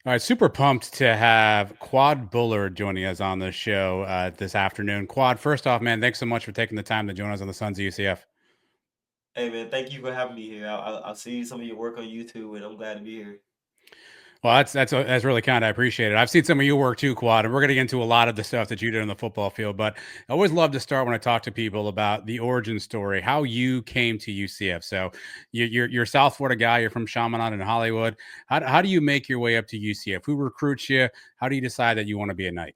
All right, super pumped to have Quad Bullard joining us on the show this afternoon. Quad, first off, man, thanks so much for taking the time to join us on the Sons of UCF. Hey man, thank you for having me here. I've seen some of your work on YouTube, and I'm glad to be here. Well, that's really kind. I appreciate it. I've seen some of your work too, Quad, and we're going to get into a lot of the stuff that you did on the football field. But I always love to start when I talk to people about the origin story, how you came to UCF. So you're a South Florida guy. You're from Chaminade in Hollywood. How do you make your way up to UCF? Who recruits you? How do you decide that you want to be a Knight?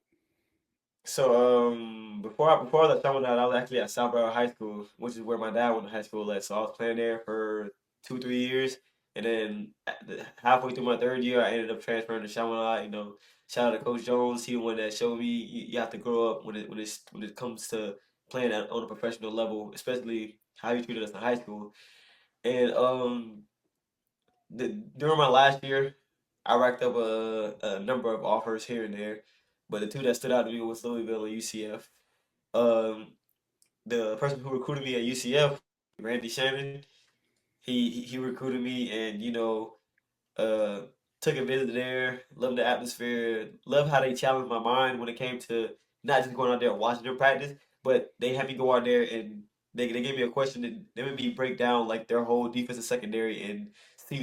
Before I left Chaminade, I was actually at South Broward High School, which is where my dad went to high school at. So I was playing there for 2 3 years, and then halfway through my third year, I ended up transferring to Chaminade. Shout out to Coach Jones. He the one that showed me you have to grow up when it comes to playing on a professional level, especially how he treated us in high school. And during my last year, I racked up a number of offers here and there, but the two that stood out to me was Louisville and UCF. Um, the person who recruited me at UCF, Randy Shannon, he recruited me, and uh, took a visit there. Loved the atmosphere. Loved how they challenged my mind when it came to not just going out there and watching them practice, but they had me go out there and they gave me a question and they made me break down like their whole defensive secondary and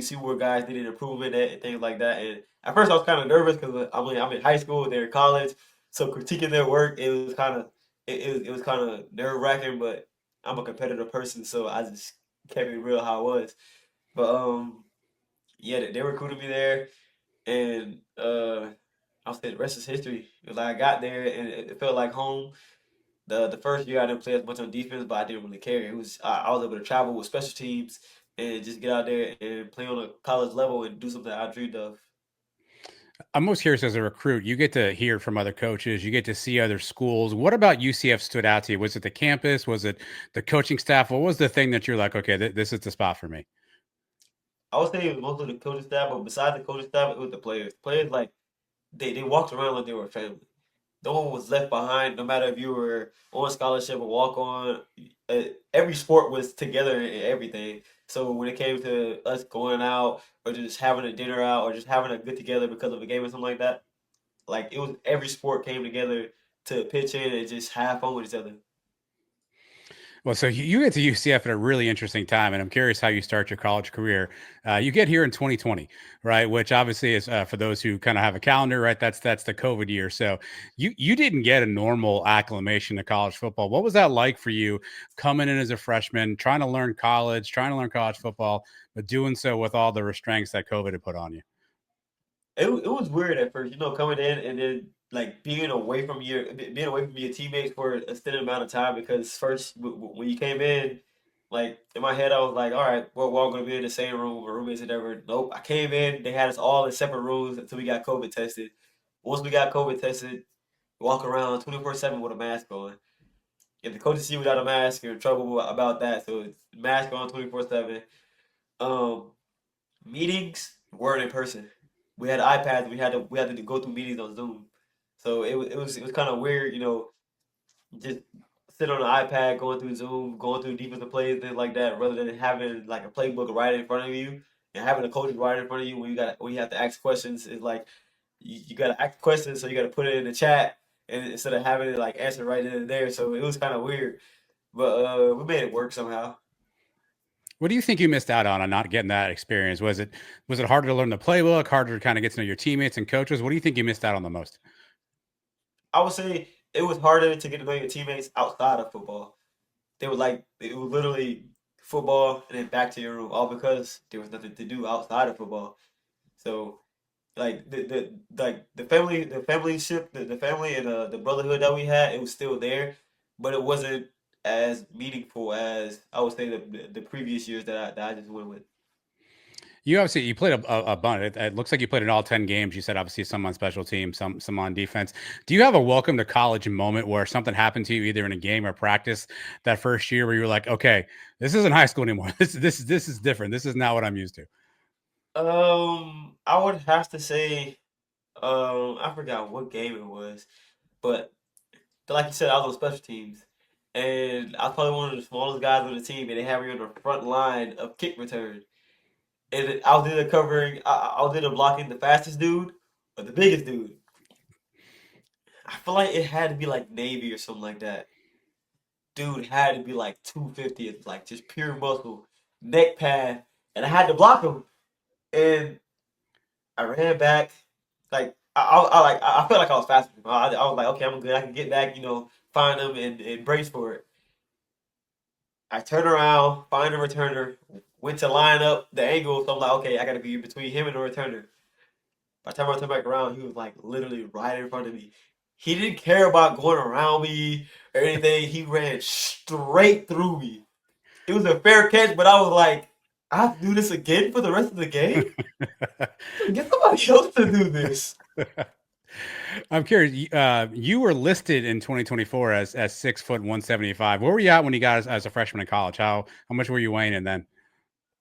see where guys needed improvement at and things like that. And at first I was kind of nervous because I'm in high school, they're in college, so critiquing their work it was kind of it was kind of nerve wracking. But I'm a competitive person, so I just kept it real how it was. But yeah, they recruited me there, and I'll say the rest is history. Like I got there, and it felt like home. The first year I didn't play as much on defense, but I didn't really care. I was able to travel with special teams and just get out there and play on a college level and do something I dreamed of. I'm most curious as a recruit, you get to hear from other coaches, you get to see other schools. What about UCF stood out to you? Was it the campus? Was it the coaching staff? What was the thing that you're like, okay, this is the spot for me? I would say it was mostly the coaching staff, but besides the coaching staff, it was the players. Players like they walked around like they were family. No one was left behind, no matter if you were on scholarship or walk on. Every sport was together and everything. So when it came to us going out or just having a dinner out or just having a get together because of a game or something like that, like it was every sport came together to pitch in and just have fun with each other. Well, so you get to UCF at a really interesting time, and I'm curious how you start your college career. You get here in 2020, right? Which obviously is for those who kind of have a calendar, right? That's the COVID year. So you didn't get a normal acclimation to college football. What was that like for you coming in as a freshman, trying to learn college, trying to learn college football, but doing so with all the restraints that COVID had put on you? It was weird at first, coming in and then like being away from your teammates for a extended amount of time because first when you came in, like in my head I was like, all right, we're all gonna be in the same room, or roommates and ever. Nope, I came in, they had us all in separate rooms until we got COVID tested. Once we got COVID tested, walk around 24/7 with a mask on. If the coaches see you without a mask, you're in trouble about that. So it's mask on 24/7. Um, Meetings weren't in person. We had iPads. We had to go through meetings on Zoom. So it was kind of weird, just sit on an iPad going through Zoom, going through defensive plays, things like that, rather than having like a playbook right in front of you and having a coach right in front of you when you have to ask questions. It's like you got to ask questions, so you got to put it in the chat and instead of having it like answer right then and there. So it was kind of weird, but we made it work somehow. What do you think you missed out on not getting that experience? Was it harder to learn the playbook, harder to kind of get to know your teammates and coaches? What do you think you missed out on the most? I would say it was harder to get to know your teammates outside of football. It was literally football and then back to your room, all because there was nothing to do outside of football. So like the family and the brotherhood that we had, it was still there, but it wasn't as meaningful as I would say the previous years that I just went with. You played a bunch. It looks like you played in all 10 games. You said obviously some on special teams, some on defense. Do you have a welcome to college moment where something happened to you either in a game or practice that first year where you were like, okay, this isn't high school anymore. This is different. This is not what I'm used to. I would have to say, I forgot what game it was, but like you said, I was on special teams, and I was probably one of the smallest guys on the team, and they had me on the front line of kick return. And I was either blocking the fastest dude but the biggest dude, I feel like it had to be like Navy or something like that. Dude had to be like 250, it's like just pure muscle, neck pad, and I had to block him. And I ran back, like I felt like I was faster. I was like, okay, I'm good. I can get back, find him and brace for it. I turned around, find the returner, went to line up the angle. So I'm like, okay, I got to be between him and the returner. By the time I turned back around, he was like literally right in front of me. He didn't care about going around me or anything. He ran straight through me. It was a fair catch, but I was like, I have to do this again for the rest of the game? Get somebody else to do this. I'm curious. You were listed in 2024 as 6 foot 175. Where were you at when you got as a freshman in college? How much were you weighing in then?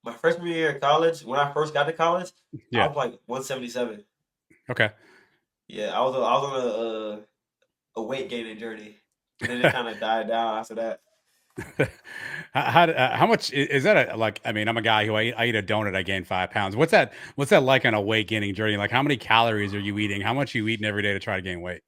My freshman year of college, when I first got to college, I Yeah. was like 177. Okay. Yeah, I was on a weight gaining journey, and then it kind of died down after that. How much is that? Like, I mean, I'm a guy who I eat a donut, I gain 5 pounds. What's that like on a weight gaining journey? Like, how many calories are you eating? How much are you eating every day to try to gain weight?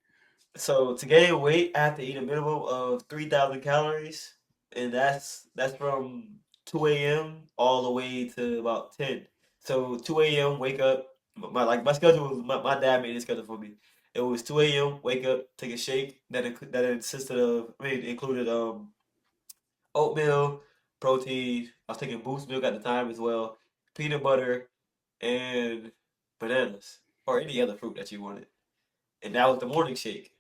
So to gain weight, I have to eat a minimum of 3,000 calories, and that's from 2 a.m. all the way to about 10. So 2 a.m. wake up. My schedule was my dad made his schedule for me. It was 2 a.m. wake up, take a shake that consisted of, I mean, included oatmeal, protein. I was taking Boost milk at the time as well, peanut butter, and bananas or any other fruit that you wanted. And that was the morning shake.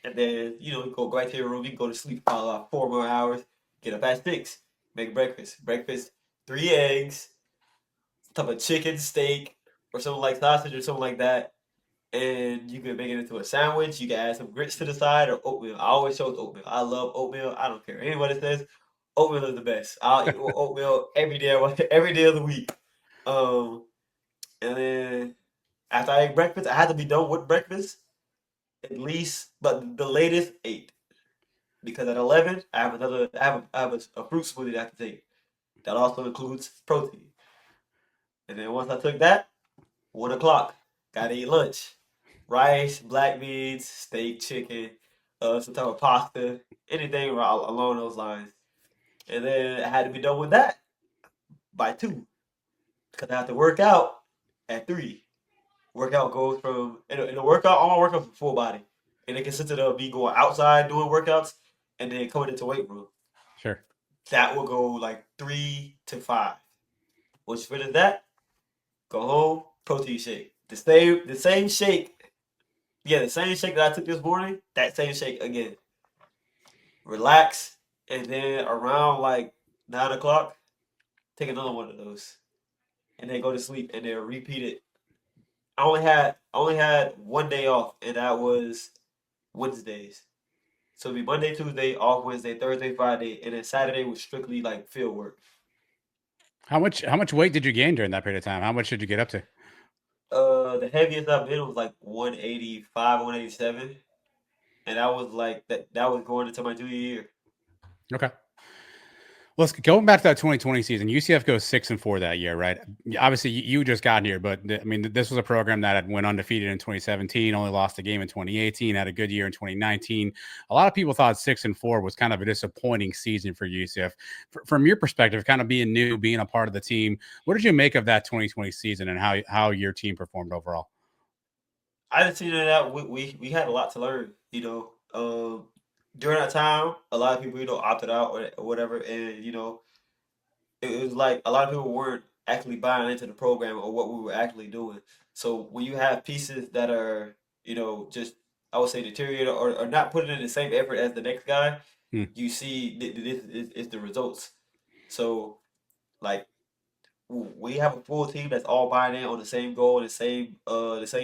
And then, you go right to your room, you can go to sleep for about 4 more hours, get up at 6, make breakfast. Breakfast, 3 eggs, some type of chicken, steak, or something like sausage or something like that. And you can make it into a sandwich. You can add some grits to the side or oatmeal. I always chose oatmeal. I love oatmeal. I don't care anybody says. Oatmeal is the best. I'll eat oatmeal every day, every day of the week. Um, and then after I ate breakfast, I had to be done with breakfast at least, but the latest 8. Because at 11, I have a fruit smoothie that I have to take. That also includes protein. And then once I took that, 1 o'clock, gotta eat lunch. Rice, black beans, steak, chicken, some type of pasta, anything along those lines. And then I had to be done with that by 2 because I have to work out at 3. Workout goes from in a workout. All my workouts are full body, and it consisted of me going outside doing workouts and then coming into weight room. Sure. That will go like 3 to 5. Once you finish that, go home, protein shake. The same shake. Yeah, the same shake that I took this morning. That same shake again. Relax, and then around like 9 o'clock, take another one of those, and then go to sleep, and then repeat it. I only had one day off, and that was Wednesdays. So it'd be Monday, Tuesday, off Wednesday, Thursday, Friday, and then Saturday was strictly like field work. How much weight did you gain during that period of time? How much did you get up to? The heaviest I've been was like 185, 187, and that was like that was going into my junior year. Okay. Let's going back to that 2020 season. UCF goes 6-4 that year, right? Obviously, you just got here, but I mean, this was a program that had went undefeated in 2017, only lost a game in 2018, had a good year in 2019. A lot of people thought 6-4 was kind of a disappointing season for UCF. From your perspective, kind of being new, being a part of the team, what did you make of that 2020 season and how your team performed overall? I just seen that we had a lot to learn. During that time, a lot of people opted out or whatever, and it was like a lot of people weren't actually buying into the program or what we were actually doing. So when you have pieces that are, just I would say deteriorated or not putting in the same effort as the next guy, Hmm. you see this is the results. So like we have a full team that's all buying in on the same goal, the same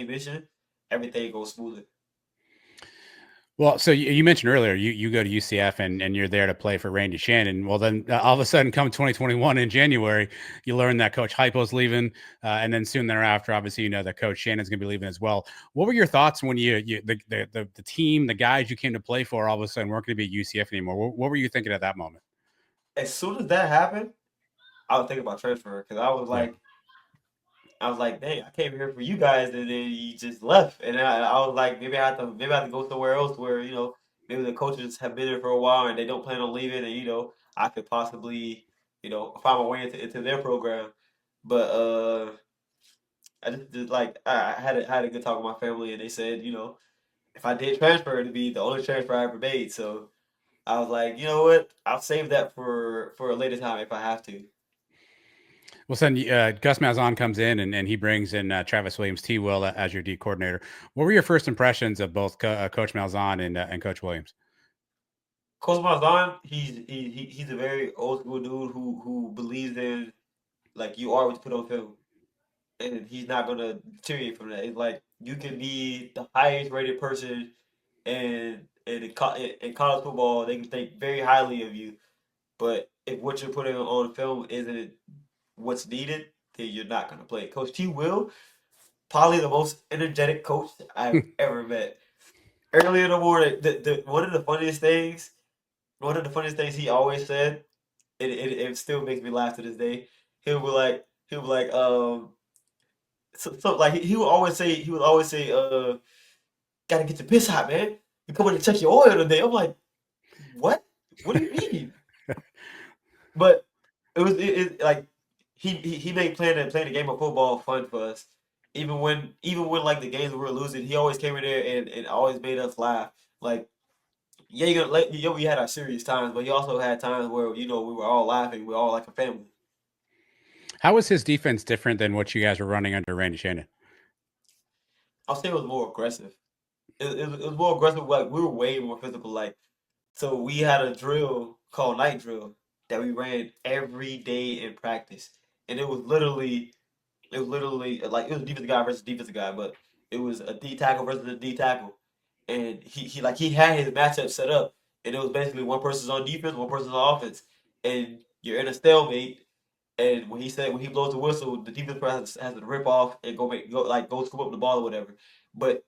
mission. Everything goes smoother. Well, so you mentioned earlier you go to UCF and you're there to play for Randy Shannon. Well, then all of a sudden, come 2021 in January, you learn that Coach Hypo's leaving, and then soon thereafter, obviously, you know that Coach Shannon's going to be leaving as well. What were your thoughts when the team, the guys you came to play for, all of a sudden weren't going to be at UCF anymore? What were you thinking at that moment? As soon as that happened, I was thinking about transfer because I was Yeah. like, I was like, dang, I came here for you guys, and then you just left. And I was like, maybe I have to go somewhere else where maybe the coaches have been there for a while and they don't plan on leaving, and I could possibly find my way into their program. But I just like I had a good talk with my family, and they said if I did transfer, it'd be the only transfer I ever made. So I was like, you know what, I'll save that for a later time if I have to. Well, then Gus Malzahn comes in and he brings in Travis Williams, T. Will as your D coordinator. What were your first impressions of both Coach Malzahn and Coach Williams? Coach Malzahn, he's a very old school dude who believes in like you are what you put on film, and he's not gonna deteriorate from that. It's like you can be the highest rated person in college football, they can think very highly of you, but if what you're putting on film isn't what's needed, then you're not gonna play. Coach T. Will, probably the most energetic coach I've ever met. Early in the morning, the one of the funniest things he always said, it still makes me laugh to this day. He'll be like, so like he would always say, gotta get your piss hot, man. You come in to check your oil today. I'm like, what? What do you mean? But like he made playing the game of football fun for us. Even when like the games we were losing, he always came in there and always made us laugh. Like yeah, we had our serious times, but he also had times where we were all laughing. We were all like a family. How was his defense different than what you guys were running under Randy Shannon? I'll say it was more aggressive. It was more aggressive. Like we were way more physical. Like so, we had a drill called night drill that we ran every day in practice, and it was literally like it was defensive guy versus defensive guy, but it was a D tackle versus a D tackle, and he had his matchup set up, and it was basically one person's on defense, one person's on offense, and you're in a stalemate. And when he blows the whistle, the defense person has to rip off and go scoop up the ball or whatever. But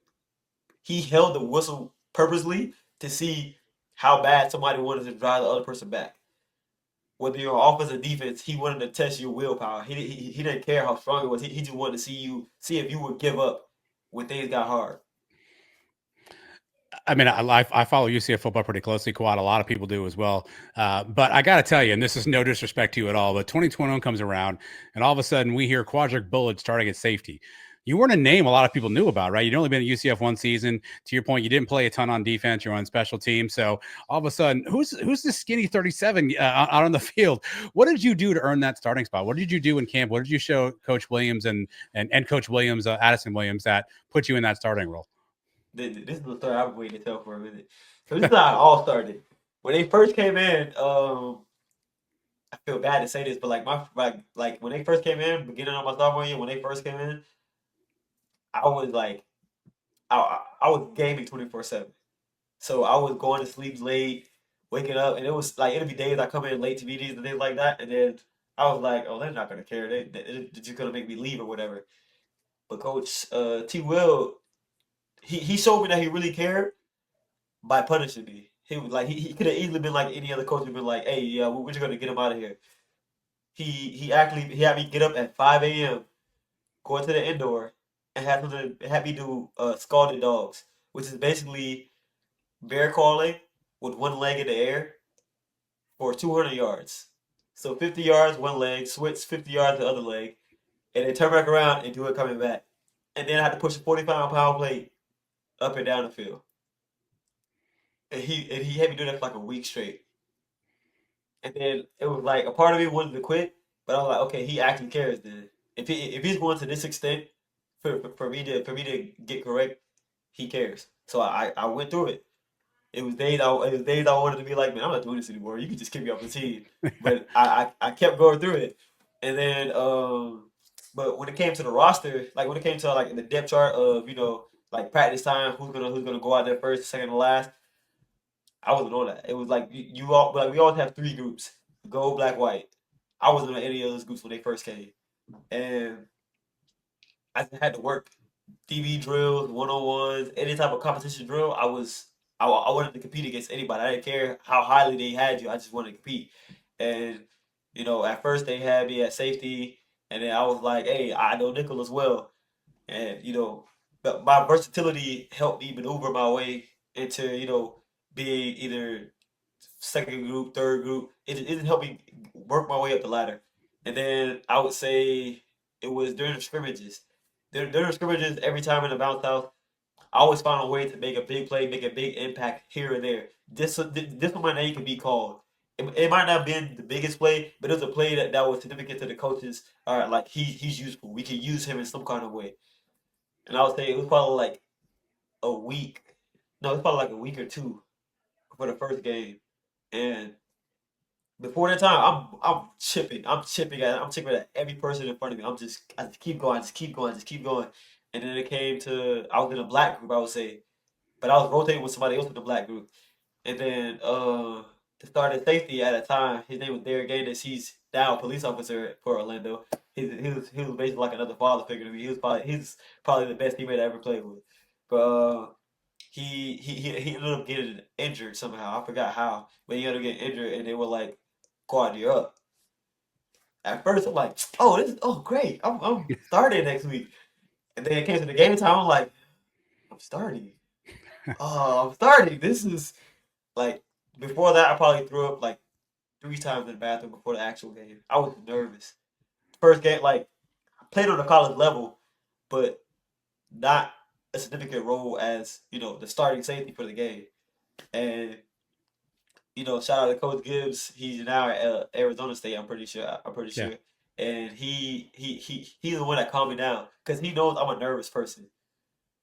he held the whistle purposely to see how bad somebody wanted to drive the other person back. Whether you're on offense or defense, he wanted to test your willpower. He didn't care how strong it was. He just wanted to see if you would give up when things got hard. I mean, I follow UCF football pretty closely, Quad. A lot of people do as well. But I got to tell you, and this is no disrespect to you at all, but 2021 comes around, and all of a sudden we hear Quadric Bullard starting at safety. You weren't a name a lot of people knew about, right? You'd only been at UCF one season. To your point, you didn't play a ton on defense. You're on special teams. So all of a sudden, who's this skinny 37 out on the field? What did you do to earn that starting spot? What did you do in camp? What did you show Coach Williams and Coach Williams, Addison Williams, that put you in that starting role? This is the story I've been waiting to tell for a minute. So this is how it all started. When they first came in, I feel bad to say this, but like when they first came in, beginning of my sophomore year, when they first came in, I was like I was gaming 24/7. So I was going to sleep late, waking up, and it was like it'd be days I come in late to meetings and things like that, and then I was like, oh, they're not gonna care. They're just gonna make me leave or whatever. But Coach T. Will, he showed me that he really cared by punishing me. He was like he could have easily been like any other coach and been like, hey, yeah, we're just gonna get him out of here. He had me get up at 5 a.m., go into the indoor, and had me do scalded dogs, which is basically bear calling with one leg in the air for 200 yards. So 50 yards, one leg, switch 50 yards the other leg, and then turn back around and do it coming back. And then I had to push a 45-pound plate up and down the field. And he had me do that for like a week straight. And then it was like a part of me wanted to quit, but I was like, okay, he actually cares then. If he's going to this extent for me to get correct, he cares. So I went through it. It was days I wanted to be like, man, I'm not doing this anymore. You can just kick me off the team. But I kept going through it. And then but when it came to the roster, like when it came to like the depth chart of, like practice time, who's gonna go out there first, second, and last, I wasn't on that. It was like you all like we always have three groups. Gold, black, white. I wasn't on any of those groups when they first came. And I had to work DV drills, one on ones, any type of competition drill. I wanted to compete against anybody. I didn't care how highly they had you. I just wanted to compete. And at first they had me at safety. And then I was like, hey, I know nickel as well. And, but my versatility helped me maneuver my way into, being either second group, third group. It helped me work my way up the ladder. And then I would say it was during the scrimmages. During the scrimmages, every time in the bounce house, I always found a way to make a big play, make a big impact here and there. This one my name could be called. It might not have been the biggest play, but it was a play that was significant to the coaches. All right, like he's useful. We can use him in some kind of way. And I would say it was probably like a week. No, it's probably like a week or two for the first game. And before that time, I'm chipping. I'm chipping at every person in front of me. I just keep going, just keep going, just keep going. And then it came to I was in a black group, I would say. But I was rotating with somebody else in the black group. And then the starting safety at a time, his name was Derek Gaines. He's now a police officer for Orlando. He was basically like another father figure to me. He's probably the best teammate I ever played with. But he ended up getting injured somehow. I forgot how, but he ended up getting injured, and they were like, "Quad, you're up." At first, I'm like, "Oh great, I'm starting next week." And then it came to the game time. I'm like, "I'm starting. Oh, I'm starting. This is like." Before that, I probably threw up like 3 times in the bathroom before the actual game. I was nervous. First game, like I played on a college level, but not a significant role as the starting safety for the game. And shout out to Coach Gibbs. He's now at Arizona State. I'm pretty sure. I'm pretty Yeah. sure. And he's the one that calmed me down because he knows I'm a nervous person.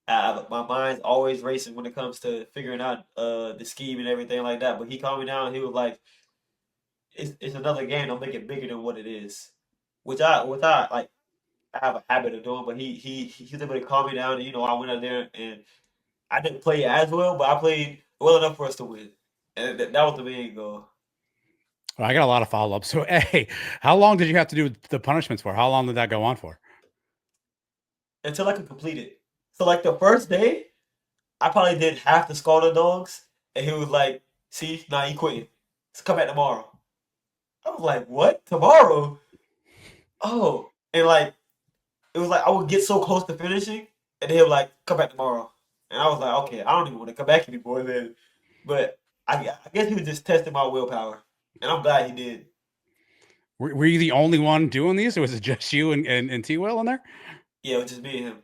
My mind's always racing when it comes to figuring out the scheme and everything like that. But he calmed me down. He was like, "It's another game. Don't make it bigger than what it is," which I like. I have a habit of doing. But he's able to calm me down. And I went out there and I didn't play as well, but I played well enough for us to win. And that was the main goal. Well, I got a lot of follow up. So, hey, how long did you have to do the punishments for? How long did that go on for? Until I could complete it. So like the first day, I probably did half the Scalded Dogs, and he was like, "See, nah, you quitting. Let's come back tomorrow." I was like, "What? Tomorrow?" Oh, and like it was like I would get so close to finishing, and they were like, "Come back tomorrow," and I was like, "Okay, I don't even want to come back anymore then." But I guess he was just testing my willpower, and I'm glad he did. Were you the only one doing these, or was it just you and T Will in there? Yeah, it was just me and him.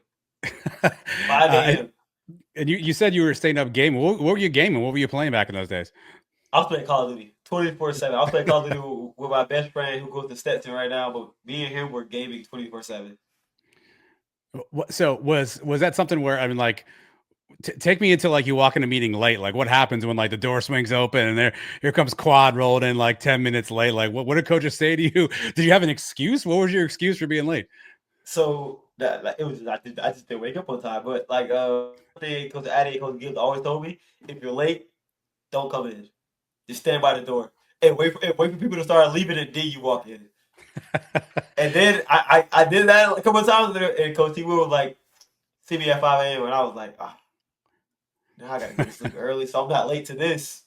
uh, 5 and, a.m. and you said you were staying up gaming. What were you gaming? What were you playing back in those days? I was playing Call of Duty 24/7. I was playing Call of Duty with my best friend who goes to Stetson right now, but me and him were gaming 24/7. So was that something where I mean, like, take me into like you walk in a meeting late. Like, what happens when like the door swings open and here comes Quad rolled in like 10 minutes late? Like, what did coaches say to you? Did you have an excuse? What was your excuse for being late? So that like, it was I just didn't wake up on time. But like thing Coach Addy, Coach Gibbs always told me, if you're late, don't come in. Just stand by the door and wait for people to start leaving, and then you walk in. And then I did that a couple of times, and Coach T Will was like, see me at 5 a.m. and I was like, now I gotta go to sleep early, so I'm not late to this.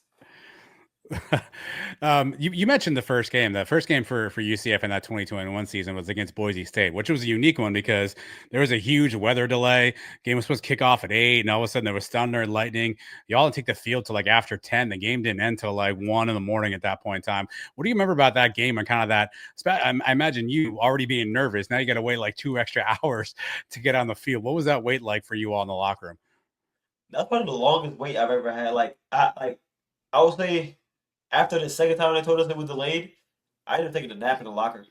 You mentioned the first game. The first game for UCF in that 2021 season was against Boise State, which was a unique one because there was a huge weather delay. Game was supposed to kick off at 8, and all of a sudden there was thunder and lightning. Y'all didn't take the field till like after 10. The game didn't end till like 1 in the morning at that point in time. What do you remember about that game and kind of that? I imagine you already being nervous. Now you got to wait like 2 extra hours to get on the field. What was that wait like for you all in the locker room? That's probably the longest wait I've ever had. I would say after the second time they told us it was delayed, I ended up taking a nap in the locker.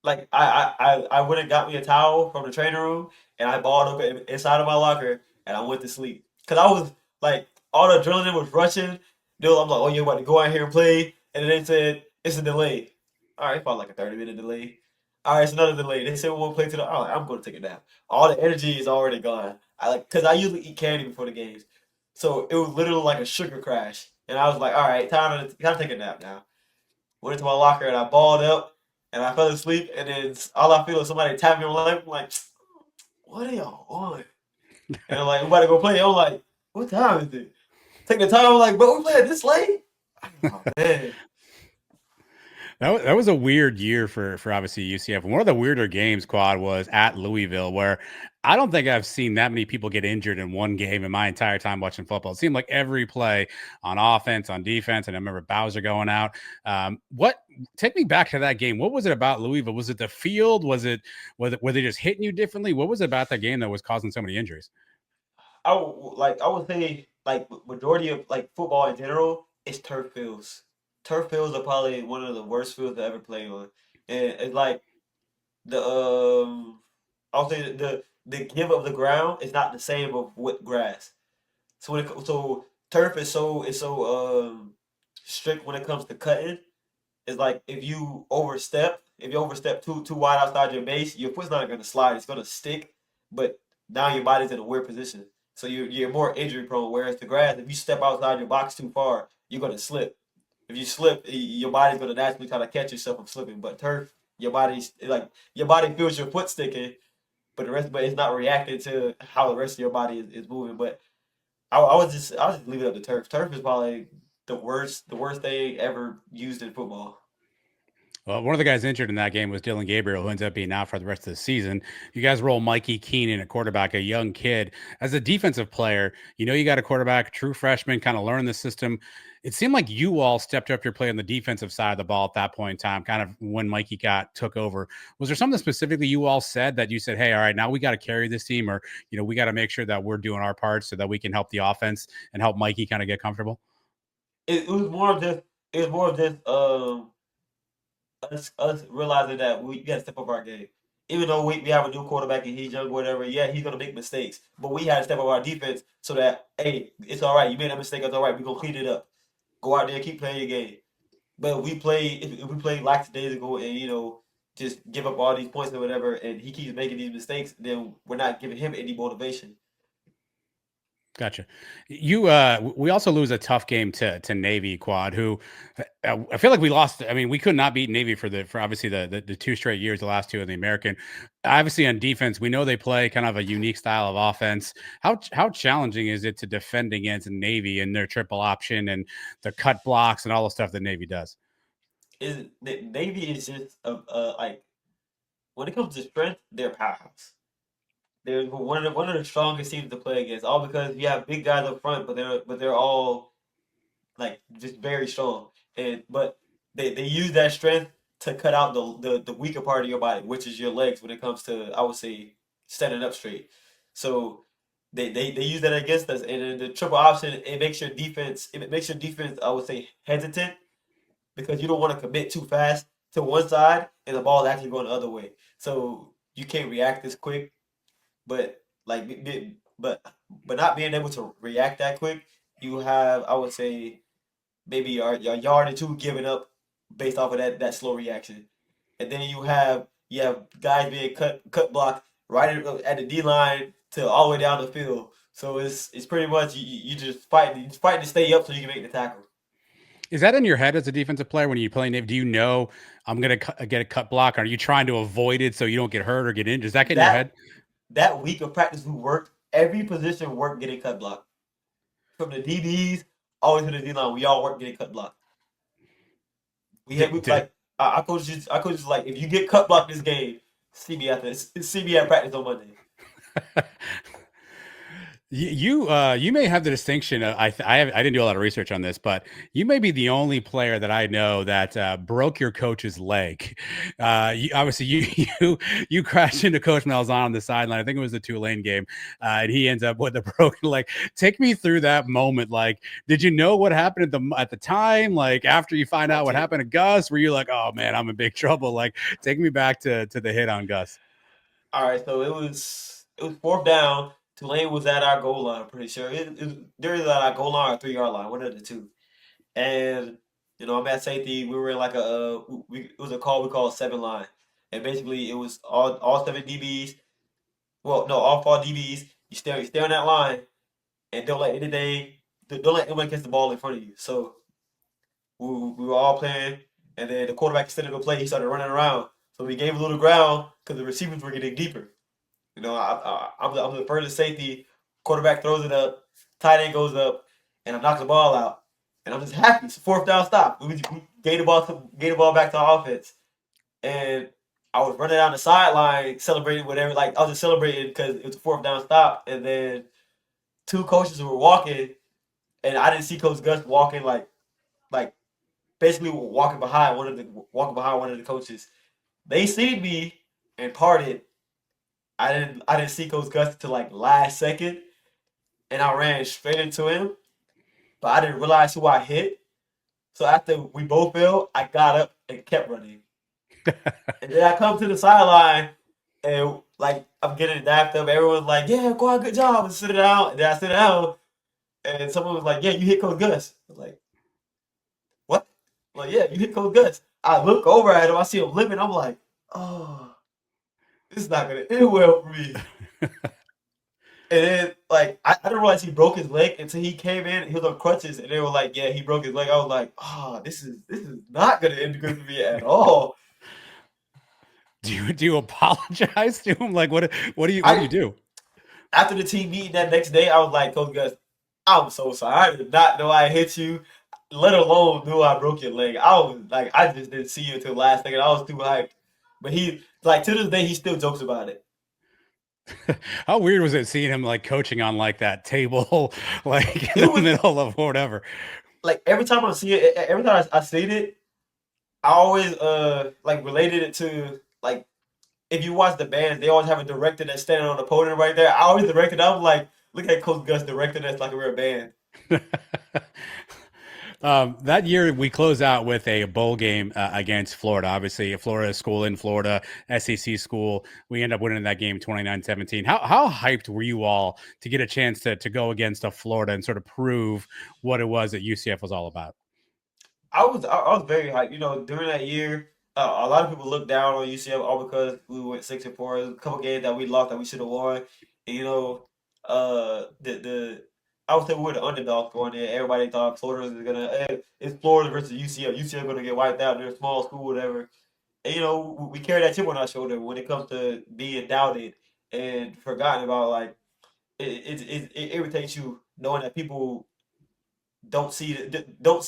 Like I went and got me a towel from the training room and I balled up inside of my locker and I went to sleep because I was like all the adrenaline was rushing. Dude, I'm like, oh, you're about to go out here and play, and then they said it's a delay. All right, probably like a 30-minute delay. All right, it's another delay. They said we won't play to the. All right, I'm going to take a nap. All the energy is already gone. I like because I usually eat candy before the games, so it was literally like a sugar crash. And I was like, all right, time to take a nap now. Went into my locker and I balled up and I fell asleep. And then all I feel is somebody tapping me on my leg. I'm like, what are y'all on? And I'm like, we about to go play. I'm like, what time is it? Take the time. I'm like, bro, we playing this late? Oh, man. That was a weird year for obviously UCF. One of the weirder games, Quad, was at Louisville, where I don't think I've seen that many people get injured in one game in my entire time watching football. It seemed like every play on offense, on defense, and I remember Bowser going out. What take me back to that game? What was it about Louisville? Was it the field? Were they just hitting you differently? What was it about that game that was causing so many injuries? I would say like majority of like football in general is turf fields. Turf fields are probably one of the worst fields to ever play on, and it's like the I'll say the give of the ground is not the same of with grass. So turf is so strict when it comes to cutting. It's like if you overstep too wide outside your base, your foot's not gonna slide. It's gonna stick, but now your body's in a weird position. So you're more injury prone. Whereas the grass, if you step outside your box too far, you're gonna slip. If you slip, your body's gonna naturally try to catch yourself from slipping. But turf, your body feels your foot sticking, but it's not reacting to how the rest of your body is moving. But I was just leave it up to turf. Turf is probably the worst thing ever used in football. Well, one of the guys injured in that game was Dylan Gabriel, who ends up being out for the rest of the season. You guys roll Mikey Keenan at quarterback, a young kid. As a defensive player, you got a quarterback, true freshman, kind of learn the system. It seemed like you all stepped up your play on the defensive side of the ball at that point in time, kind of when Mikey got took over. Was there something specifically you all said that you said, hey, all right, now we got to carry this team, or we got to make sure that we're doing our part so that we can help the offense and help Mikey kind of get comfortable? It was more of this. It was more of this. Us realizing that we got to step up our game. Even though we have a new quarterback and he's young, whatever, yeah, he's gonna make mistakes. But we had to step up our defense so that hey, it's all right. You made a mistake, it's all right. We're gonna clean it up. Go out there and keep playing your game. But if we play like days ago and just give up all these points or whatever, and he keeps making these mistakes, then we're not giving him any motivation. Gotcha. We also lose a tough game to Navy Quad, who I feel like we lost. I mean, we could not beat Navy for obviously the two straight years, the last two of the American. Obviously, on defense, we know they play kind of a unique style of offense. How challenging is it to defend against Navy and their triple option and the cut blocks and all the stuff that Navy does? Is the Navy is just like when it comes to strength, they're a powerhouse. They're one of the strongest teams to play against, all because you have big guys up front, but they're all like just very strong. But they use that strength to cut out the weaker part of your body, which is your legs when it comes to I would say standing up straight. So they use that against us, and in the triple option it makes your defense I would say hesitant because you don't want to commit too fast to one side and the ball is actually going the other way. So you can't react as quick, but but not being able to react that quick, you have I would say maybe a yard or two giving up based off of that slow reaction, and then you have guys being cut block right at the D line to all the way down the field. So it's pretty much you just fighting to stay up so you can make the tackle. Is that in your head as a defensive player when you play Navy? Do you know I'm going to get a cut block? Are you trying to avoid it so you don't get hurt or get injured? Does that get in your That head? that week of practice we worked every position worked getting cut block from the DBs always to the D line. We all work getting cut block. We had we, Did, like I coach just like if you get cut block this game, see me at practice on Monday. You may have the distinction. I didn't do a lot of research on this, but you may be the only player that I know that broke your coach's leg. Obviously, you you crashed into Coach Malzahn on the sideline. I think it was the Tulane game, and he ends up with a broken leg. Take me through that moment. Like, did you know what happened at the time? Like, after you find I out what did. happened to Gus, were you like, "Oh man, I'm in big trouble"? Like, take me back to the hit on Gus. All right, so it was fourth down. Tulane was at our goal line. I'm pretty sure they're either at our goal line or 3 yard line, one of the two. And I'm at safety. We were in like it was a call we called seven line, and basically it was all seven DBs. Well, no, all four DBs. You stay on that line and don't let anyone catch the ball in front of you. So we were all playing, and then the quarterback extended the play. He started running around, so we gave a little ground because the receivers were getting deeper. I'm the furthest safety. Quarterback throws it up, tight end goes up, and I knock the ball out. and I'm just happy. It's a fourth down stop. We gave the ball back to our offense, and I was running down the sideline celebrating whatever. Like I was just celebrating because it was a fourth down stop, and then two coaches were walking, and I didn't see Coach Gus walking like basically walking behind one of the coaches. They seen me and parted. I didn't see Coach Gus until like last second, and I ran straight into him, but I didn't realize who I hit. So after we both fell, I got up and kept running. And then I come to the sideline and like I'm getting dapped up. Everyone's like, "Yeah, go on, good job." And sit down. And then I sit down, and someone was like, "Yeah, you hit Coach Gus." I was like, "What?" I'm like, "Yeah, you hit Coach Gus." I look over at him. I see him limping. I'm like, "Oh, this is not gonna end well for me." And then like I didn't realize he broke his leg until he came in. He was on crutches, and they were like, "Yeah, he broke his leg." I was like, "Oh, this is not gonna end good for me at all." Do you apologize to him? Like what do you I do? After the team meeting that next day, I was like, "Coach Gus, I'm so sorry. I did not know I hit you, let alone knew I broke your leg. I was like, I just didn't see you until last second. I was too hyped." But he like to this day he still jokes about it. How weird was it seeing him like coaching on like that table, like in It the was middle of whatever? like every time I see it, every time I seen it, I always like related it to like if you watch the bands, they always have a director that's standing on the podium right there. I always directed. I was like, look at Coach Gus directing us like we're a band. That year we closed out with a bowl game against Florida. Obviously, a Florida school in Florida, SEC school. We end up winning that game 29-17. How hyped were you all to get a chance to go against a Florida and sort of prove what it was that UCF was all about? I was very hyped. During that year, a lot of people looked down on UCF all because we went 6-4. There's a couple games that we lost that we should have won. And, the I would say we were the underdogs going there. Everybody thought Florida was gonna. It's Florida versus UCF. UCF gonna get wiped out. They're a small school, whatever. And we carry that chip on our shoulder when it comes to being doubted and forgotten about. Like it irritates you knowing that people don't see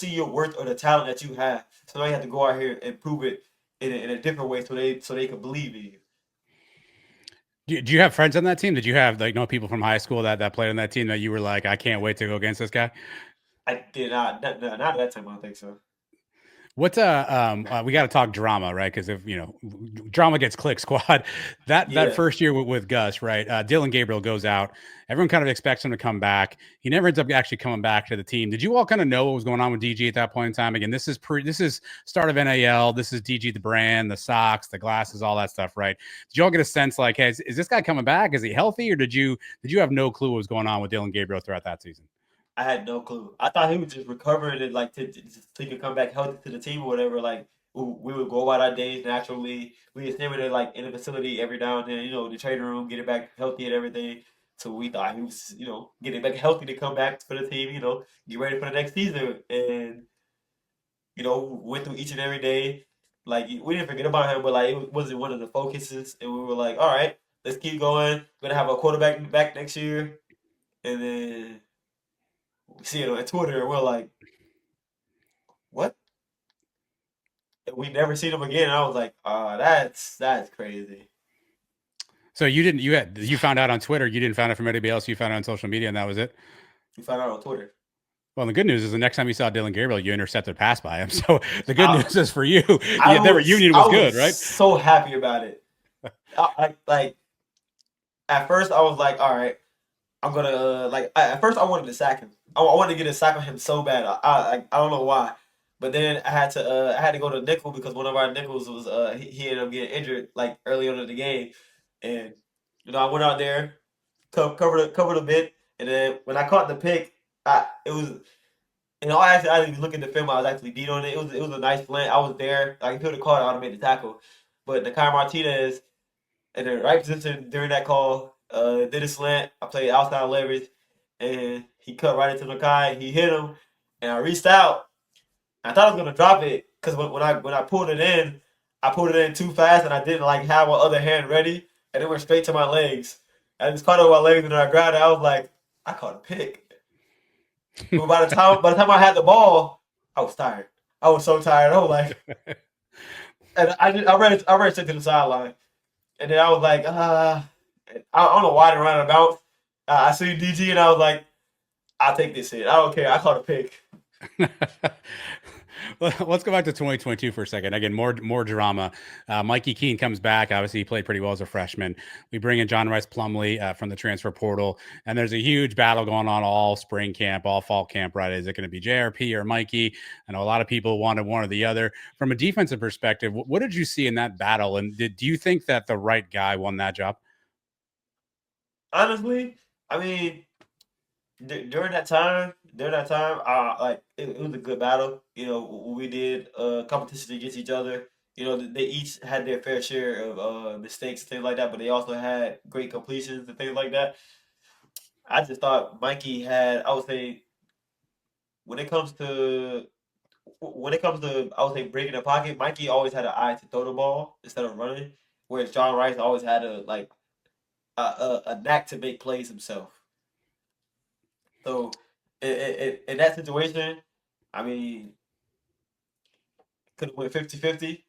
your worth or the talent that you have. So now you have to go out here and prove it in a different way so they can believe in you. Do you have friends on that team? Did you have like people from high school that played on that team that you were like, I can't wait to go against this guy? I did not that time. I don't think so. What's we got to talk drama, right? Because if drama gets click squad, that Yeah, first year with Gus, right? Dylan Gabriel goes out. Everyone kind of expects him to come back. He never ends up actually coming back to the team. Did you all kind of know what was going on with DG at that point in time? Again, this is start of NAL. This is DG the brand, the socks, the glasses, all that stuff, right? Did you all get a sense like, hey, is this guy coming back? Is he healthy, or did you have no clue what was going on with Dylan Gabriel throughout that season? I had no clue. I thought he was just recovering and like to so he could come back healthy to the team or whatever. Like we would go about our days naturally. We just never did like in the facility every now and then. The training room, get it back healthy and everything. So we thought he was, getting back healthy to come back for the team. Get ready for the next season. And went through each and every day. Like we didn't forget about him, but like it wasn't one of the focuses. And we were like, all right, let's keep going. We're gonna have a quarterback back next year. And then we see it on Twitter, and we're like, what? And we never seen him again. And I was like, that's crazy. So you found out on Twitter. You didn't find out from anybody else. You found out on social media, and that was it. We found out on Twitter. Well, the good news is the next time you saw Dylan Gabriel, you intercepted a pass by him. So the good I, news is for you, their was reunion I was good, was right? so happy about it. Like at first I was like, all right, I'm gonna at first I wanted to sack him. I wanted to get a sack on him so bad. I don't know why, but then I had to go to nickel because one of our nickels was he ended up getting injured like early on in the game, and I went out there covered a bit, and then when I caught the pick, it was I didn't look at the film. I was actually beat on it. It was a nice slant. I was there. Like if he would have caught it, I would have made the tackle. But Nakai Martinez in the right position during that call. Did a slant. I played outside leverage, and he cut right into Nakai. He hit him, and I reached out. I thought I was gonna drop it because when I pulled it in, I pulled it in too fast, and I didn't like have my other hand ready, and it went straight to my legs. I just caught it with my legs, and I grabbed it. I was like, I caught a pick. But by the time I had the ball, I was tired. I was so tired. I was like, and I ran straight to the sideline, and then I was like, I don't know why I didn't run out of bounds. I see DG, and I was like, I'll take this hit. I don't care. I caught a pick. Well, let's go back to 2022 for a second. Again, more drama. Mikey Keene comes back. Obviously, he played pretty well as a freshman. We bring in John Rice Plumley from the transfer portal, and there's a huge battle going on all spring camp, all fall camp. Right? Is it going to be JRP or Mikey? I know a lot of people wanted one or the other. From a defensive perspective, what did you see in that battle? And do you think that the right guy won that job? Honestly, I mean, during that time, like it was a good battle. We did competition against each other. They each had their fair share of mistakes and things like that, but they also had great completions and things like that. I just thought Mikey had, I would say, when it comes to I would say breaking the pocket, Mikey always had an eye to throw the ball instead of running, whereas John Rice always had a knack to make plays himself. So in that situation, I mean, could have went 50-50,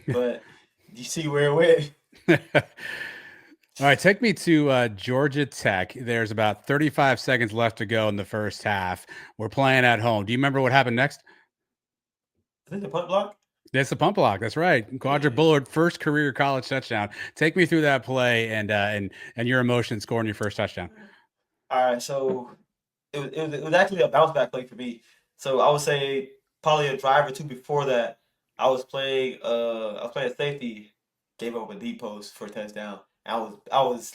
but you see where it went. All right, take me to Georgia Tech. There's about 35 seconds left to go in the first half. We're playing at home. Do you remember what happened next? I think the punt block. That's the pump block. That's right. Quadric Yeah. Bullard, first career college touchdown. Take me through that play and your emotion scoring your first touchdown. All right, so it was actually a bounce back play for me. So I would say probably a drive or two before that. I was playing safety, gave up a deep post for a touchdown. I was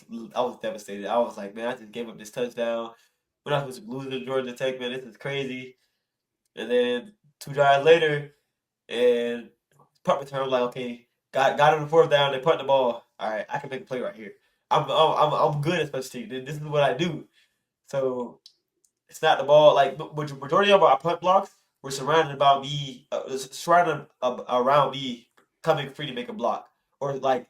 devastated. I was like, man, I just gave up this touchdown. We're not supposed to lose to Georgia Tech, man. This is crazy. And then two drives later, and punt return, I'm like, okay, got on the fourth down. They punt the ball. All right, I can make a play right here. I'm good at special teams. This is what I do. So snap the ball. Like majority of our punt blocks were surrounded around me coming free to make a block, or like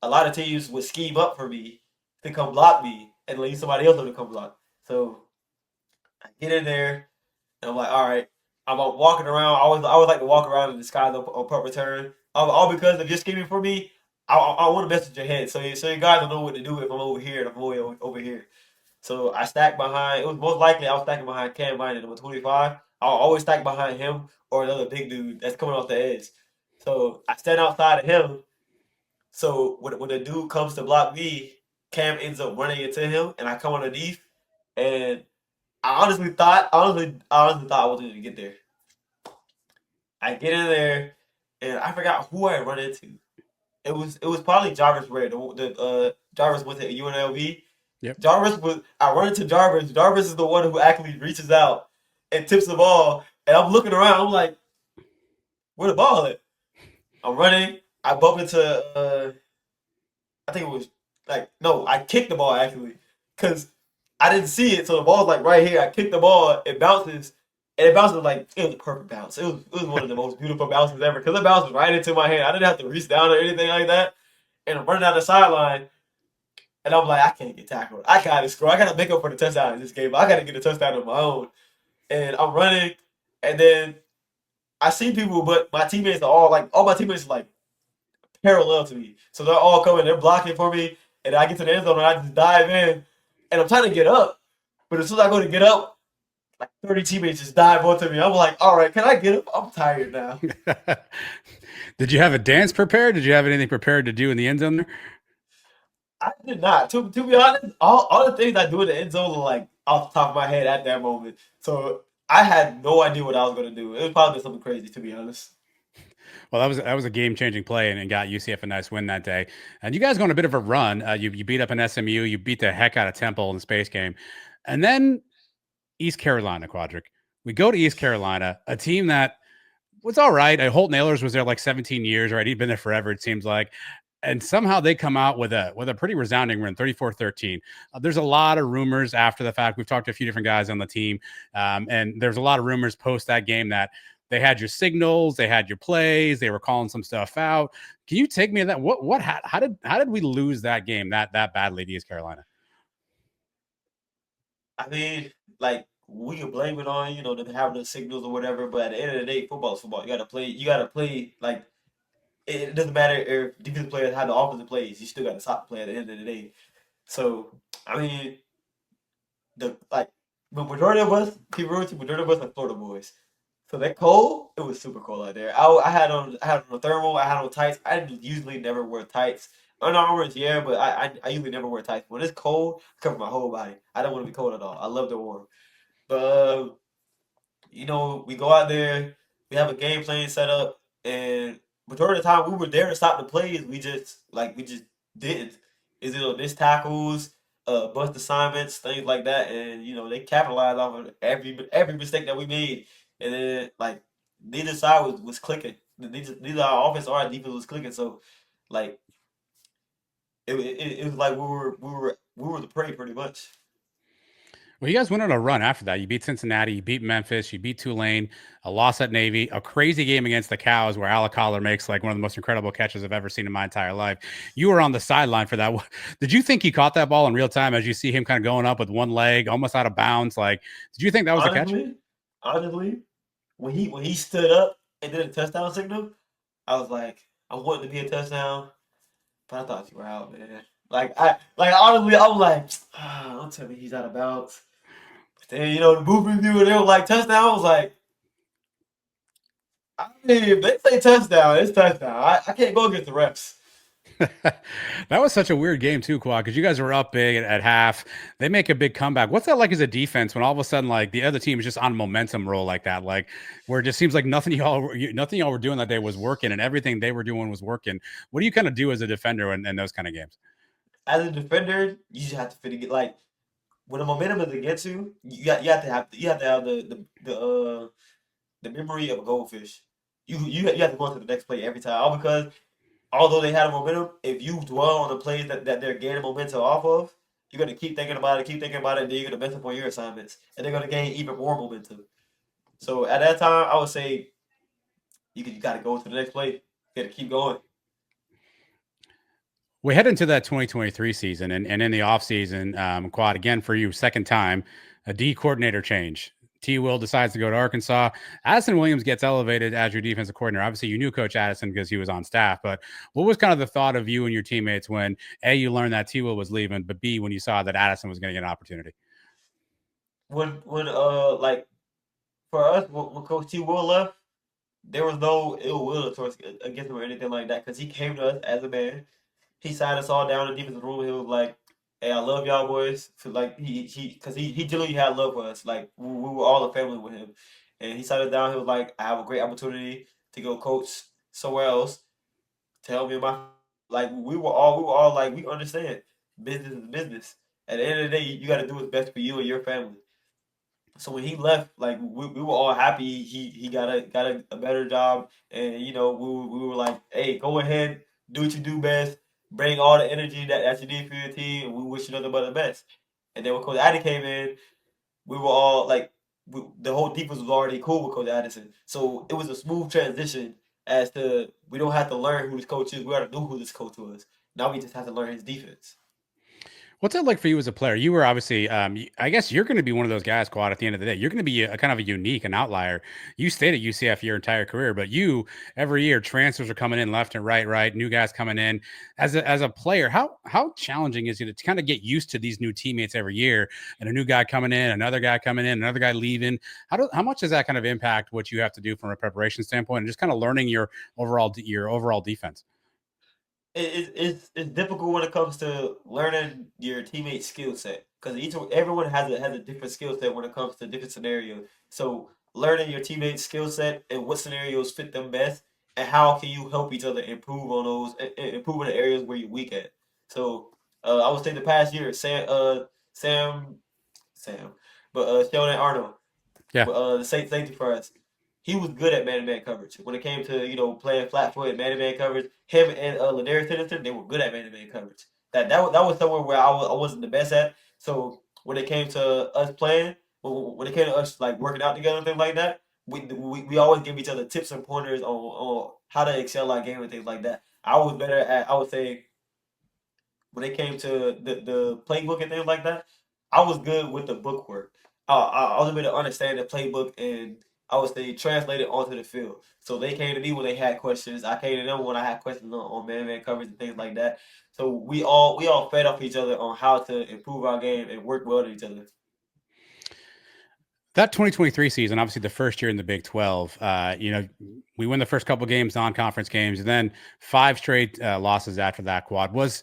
a lot of teams would scheme up for me to come block me and leave somebody else to come block. So I get in there and I'm like, all right, I'm walking around. I always like to walk around in disguise on punt return. All because if you're scheming for me, I want to mess with your head, so you guys don't know what to do if I'm over here and I'm over here. So I stacked behind. It was most likely I was stacking behind Cam Vine at number 25. I'll always stack behind him or another big dude that's coming off the edge. So I stand outside of him. So when the dude comes to block me, Cam ends up running into him, and I come underneath. And I honestly thought I wasn't gonna get there. I get in there, and I forgot who I run into. It was probably Jarvis Ray. Jarvis went to UNLV. Yep. I run into Jarvis. Jarvis is the one who actually reaches out and tips the ball. And I'm looking around. I'm like, where the ball at? I'm running. I bump into, I think it was like, no, I kicked the ball actually. Because I didn't see it. So the ball's like right here. I kick the ball. It bounces. And it bounces like, it was a perfect bounce. It was one of the most beautiful bounces ever. Because it bounces right into my hand. I didn't have to reach down or anything like that. And I'm running down the sideline. And I'm like, I can't get tackled. I gotta score. I gotta make up for the touchdown in this game. I gotta get a touchdown of my own. And I'm running, and then I see people, but my teammates are all my teammates are like parallel to me. So they're all coming, they're blocking for me, and I get to the end zone and I just dive in, and I'm trying to get up, but as soon as I go to get up, like 30 teammates just dive onto me. I'm like, all right, can I get up? I'm tired now. Did you have a dance prepared? Did you have anything prepared to do in the end zone there? I did not. To be honest, all the things I do in the end zone are like off the top of my head at that moment. So I had no idea what I was gonna do. It was probably something crazy, to be honest. Well, that was a game changing play and got UCF a nice win that day. And you guys go on a bit of a run. You beat up an SMU. You beat the heck out of Temple in the space game, and then East Carolina, Quadric. We go to East Carolina, a team that was all right. Holt Nailers was there like 17 years, right? He'd been there forever, it seems like. And somehow they come out with a pretty resounding win, 34-13. There's a lot of rumors after the fact. We've talked to a few different guys on the team, and there's a lot of rumors post that game that they had your signals, they had your plays, they were calling some stuff out. Can you take me to that? How did we lose that game that badly to East Carolina? I mean, like we can blame it on them having the signals or whatever. But at the end of the day, football is football. You got to play. You got to play like it doesn't matter if defensive players have the offensive plays. You still got to stop the play at the end of the day. So I mean, the majority of us, majority of us are Florida boys. So that cold, it was super cold out there. I had on a thermal, I had on tights. I usually never wear tights. Under Armours, yeah, but I usually never wear tights. When it's cold, I cover my whole body. I don't want to be cold at all. I love the warm. But we go out there, we have a game plan set up, and majority of the time we were there to stop the plays. We just didn't. Is it missed tackles, bust assignments, things like that, and they capitalized off of every mistake that we made, and then neither side was clicking. Neither our offense or our defense was clicking. So like it was like we were the prey pretty much. Well, you guys went on a run after that. You beat Cincinnati, you beat Memphis, you beat Tulane, a loss at Navy, a crazy game against the Cows where Alec Collar makes like one of the most incredible catches I've ever seen in my entire life. You were on the sideline for that. Did you think he caught that ball in real time as you see him kind of going up with one leg, almost out of bounds? Like, did you think that was a catch? Honestly, honestly, when he stood up and did a touchdown signal, I was like, I wanted to be a touchdown, but I thought you were out, man. Honestly, I was like, don't tell me he's out of bounds. But then the booth review and they were like touchdown. I was like, I mean, if they say touchdown, it's touchdown. I can't go against the refs. That was such a weird game too, Quad, because you guys were up big at half. They make a big comeback. What's that like as a defense when all of a sudden like the other team is just on momentum roll like that, like where it just seems like nothing y'all were doing that day was working, and everything they were doing was working. What do you kind of do as a defender in those kind of games? As a defender, you just have to fit it. Like when the momentum is against you, you have to have the memory of a goldfish. You have to go on to the next play every time. All because although they had a momentum, if you dwell on the plays that they're gaining momentum off of, you're gonna keep thinking about it, and then you're gonna mess up on your assignments, and they're gonna gain even more momentum. So at that time, I would say you gotta go to the next play. You gotta keep going. We head into that 2023 season, and in the offseason, Quad, again for you, second time, a D coordinator change. T. Will decides to go to Arkansas. Addison Williams gets elevated as your defensive coordinator. Obviously, you knew Coach Addison because he was on staff, but what was kind of the thought of you and your teammates when A, you learned that T. Will was leaving, but B, when you saw that Addison was going to get an opportunity? When for us when Coach T Will left, there was no ill will towards against him or anything like that because he came to us as a man. He sat us all down in the defensive room. He was like, "Hey, I love y'all boys." So like because he genuinely had love for us. Like we were all a family with him, and he sat us down. He was like, "I have a great opportunity to go coach somewhere else. Tell me about like we were all like we understand business is business. At the end of the day, you got to do what's best for you and your family." So when he left, like we were all happy. He got a better job, and we were like, hey, go ahead, do what you do best, bring all the energy that you need for your team, and we wish you nothing but the best. And then when Coach Addy came in, we were all like, the whole defense was already cool with Coach Addison, so it was a smooth transition. As to we don't have to learn who this coach is, we already know who this coach was. Now we just have to learn his defense. What's it like for you as a player? You were obviously, I guess you're going to be one of those guys, Quad, at the end of the day. You're going to be a kind of a unique, an outlier. You stayed at UCF your entire career, but you, every year, transfers are coming in left and right, new guys coming in. As a player, how challenging is it to kind of get used to these new teammates every year and a new guy coming in, another guy coming in, another guy leaving? How much does that kind of impact what you have to do from a preparation standpoint and just kind of learning your overall defense? It's difficult when it comes to learning your teammate's skill set because everyone has a different skill set when it comes to different scenarios. So learning your teammate's skill set and what scenarios fit them best, and how can you help each other improve on those, improve in the areas where you're weak at. So I would say the past year, Sam, but Sheldon Arnold, Yeah. the safety for us. He was good at man-to-man coverage. When it came to playing flat-footed man-to-man coverage, him and Ladarius Henderson, they were good at man-to-man coverage. That was somewhere where I wasn't the best at. So when it came to us playing, when it came to us like working out together and things like that, we always give each other tips and pointers on how to excel our game and things like that. I was better at, I would say, when it came to the playbook and things like that, I was good with the book work. I was able to understand the playbook and I would say translate it onto the field. So they came to me when they had questions. I came to them when I had questions on man-man coverage and things like that. So we all fed off each other on how to improve our game and work well to each other. That 2023 season, obviously the first year in the Big 12, we win the first couple games, non-conference games, and then 5 straight losses after that. Quad was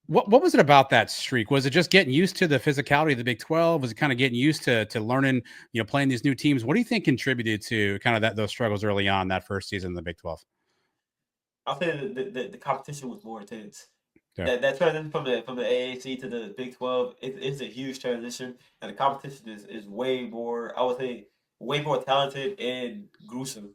what was it about that streak? Was it just getting used to the physicality of the Big 12? Was it kind of getting used to learning, playing these new teams? What do you think contributed to kind of those struggles early on that first season in the Big 12? I'll say the competition was more intense. Yeah. That transition from the AAC to the Big 12 it's a huge transition, and the competition is way more. I would say way more talented and gruesome.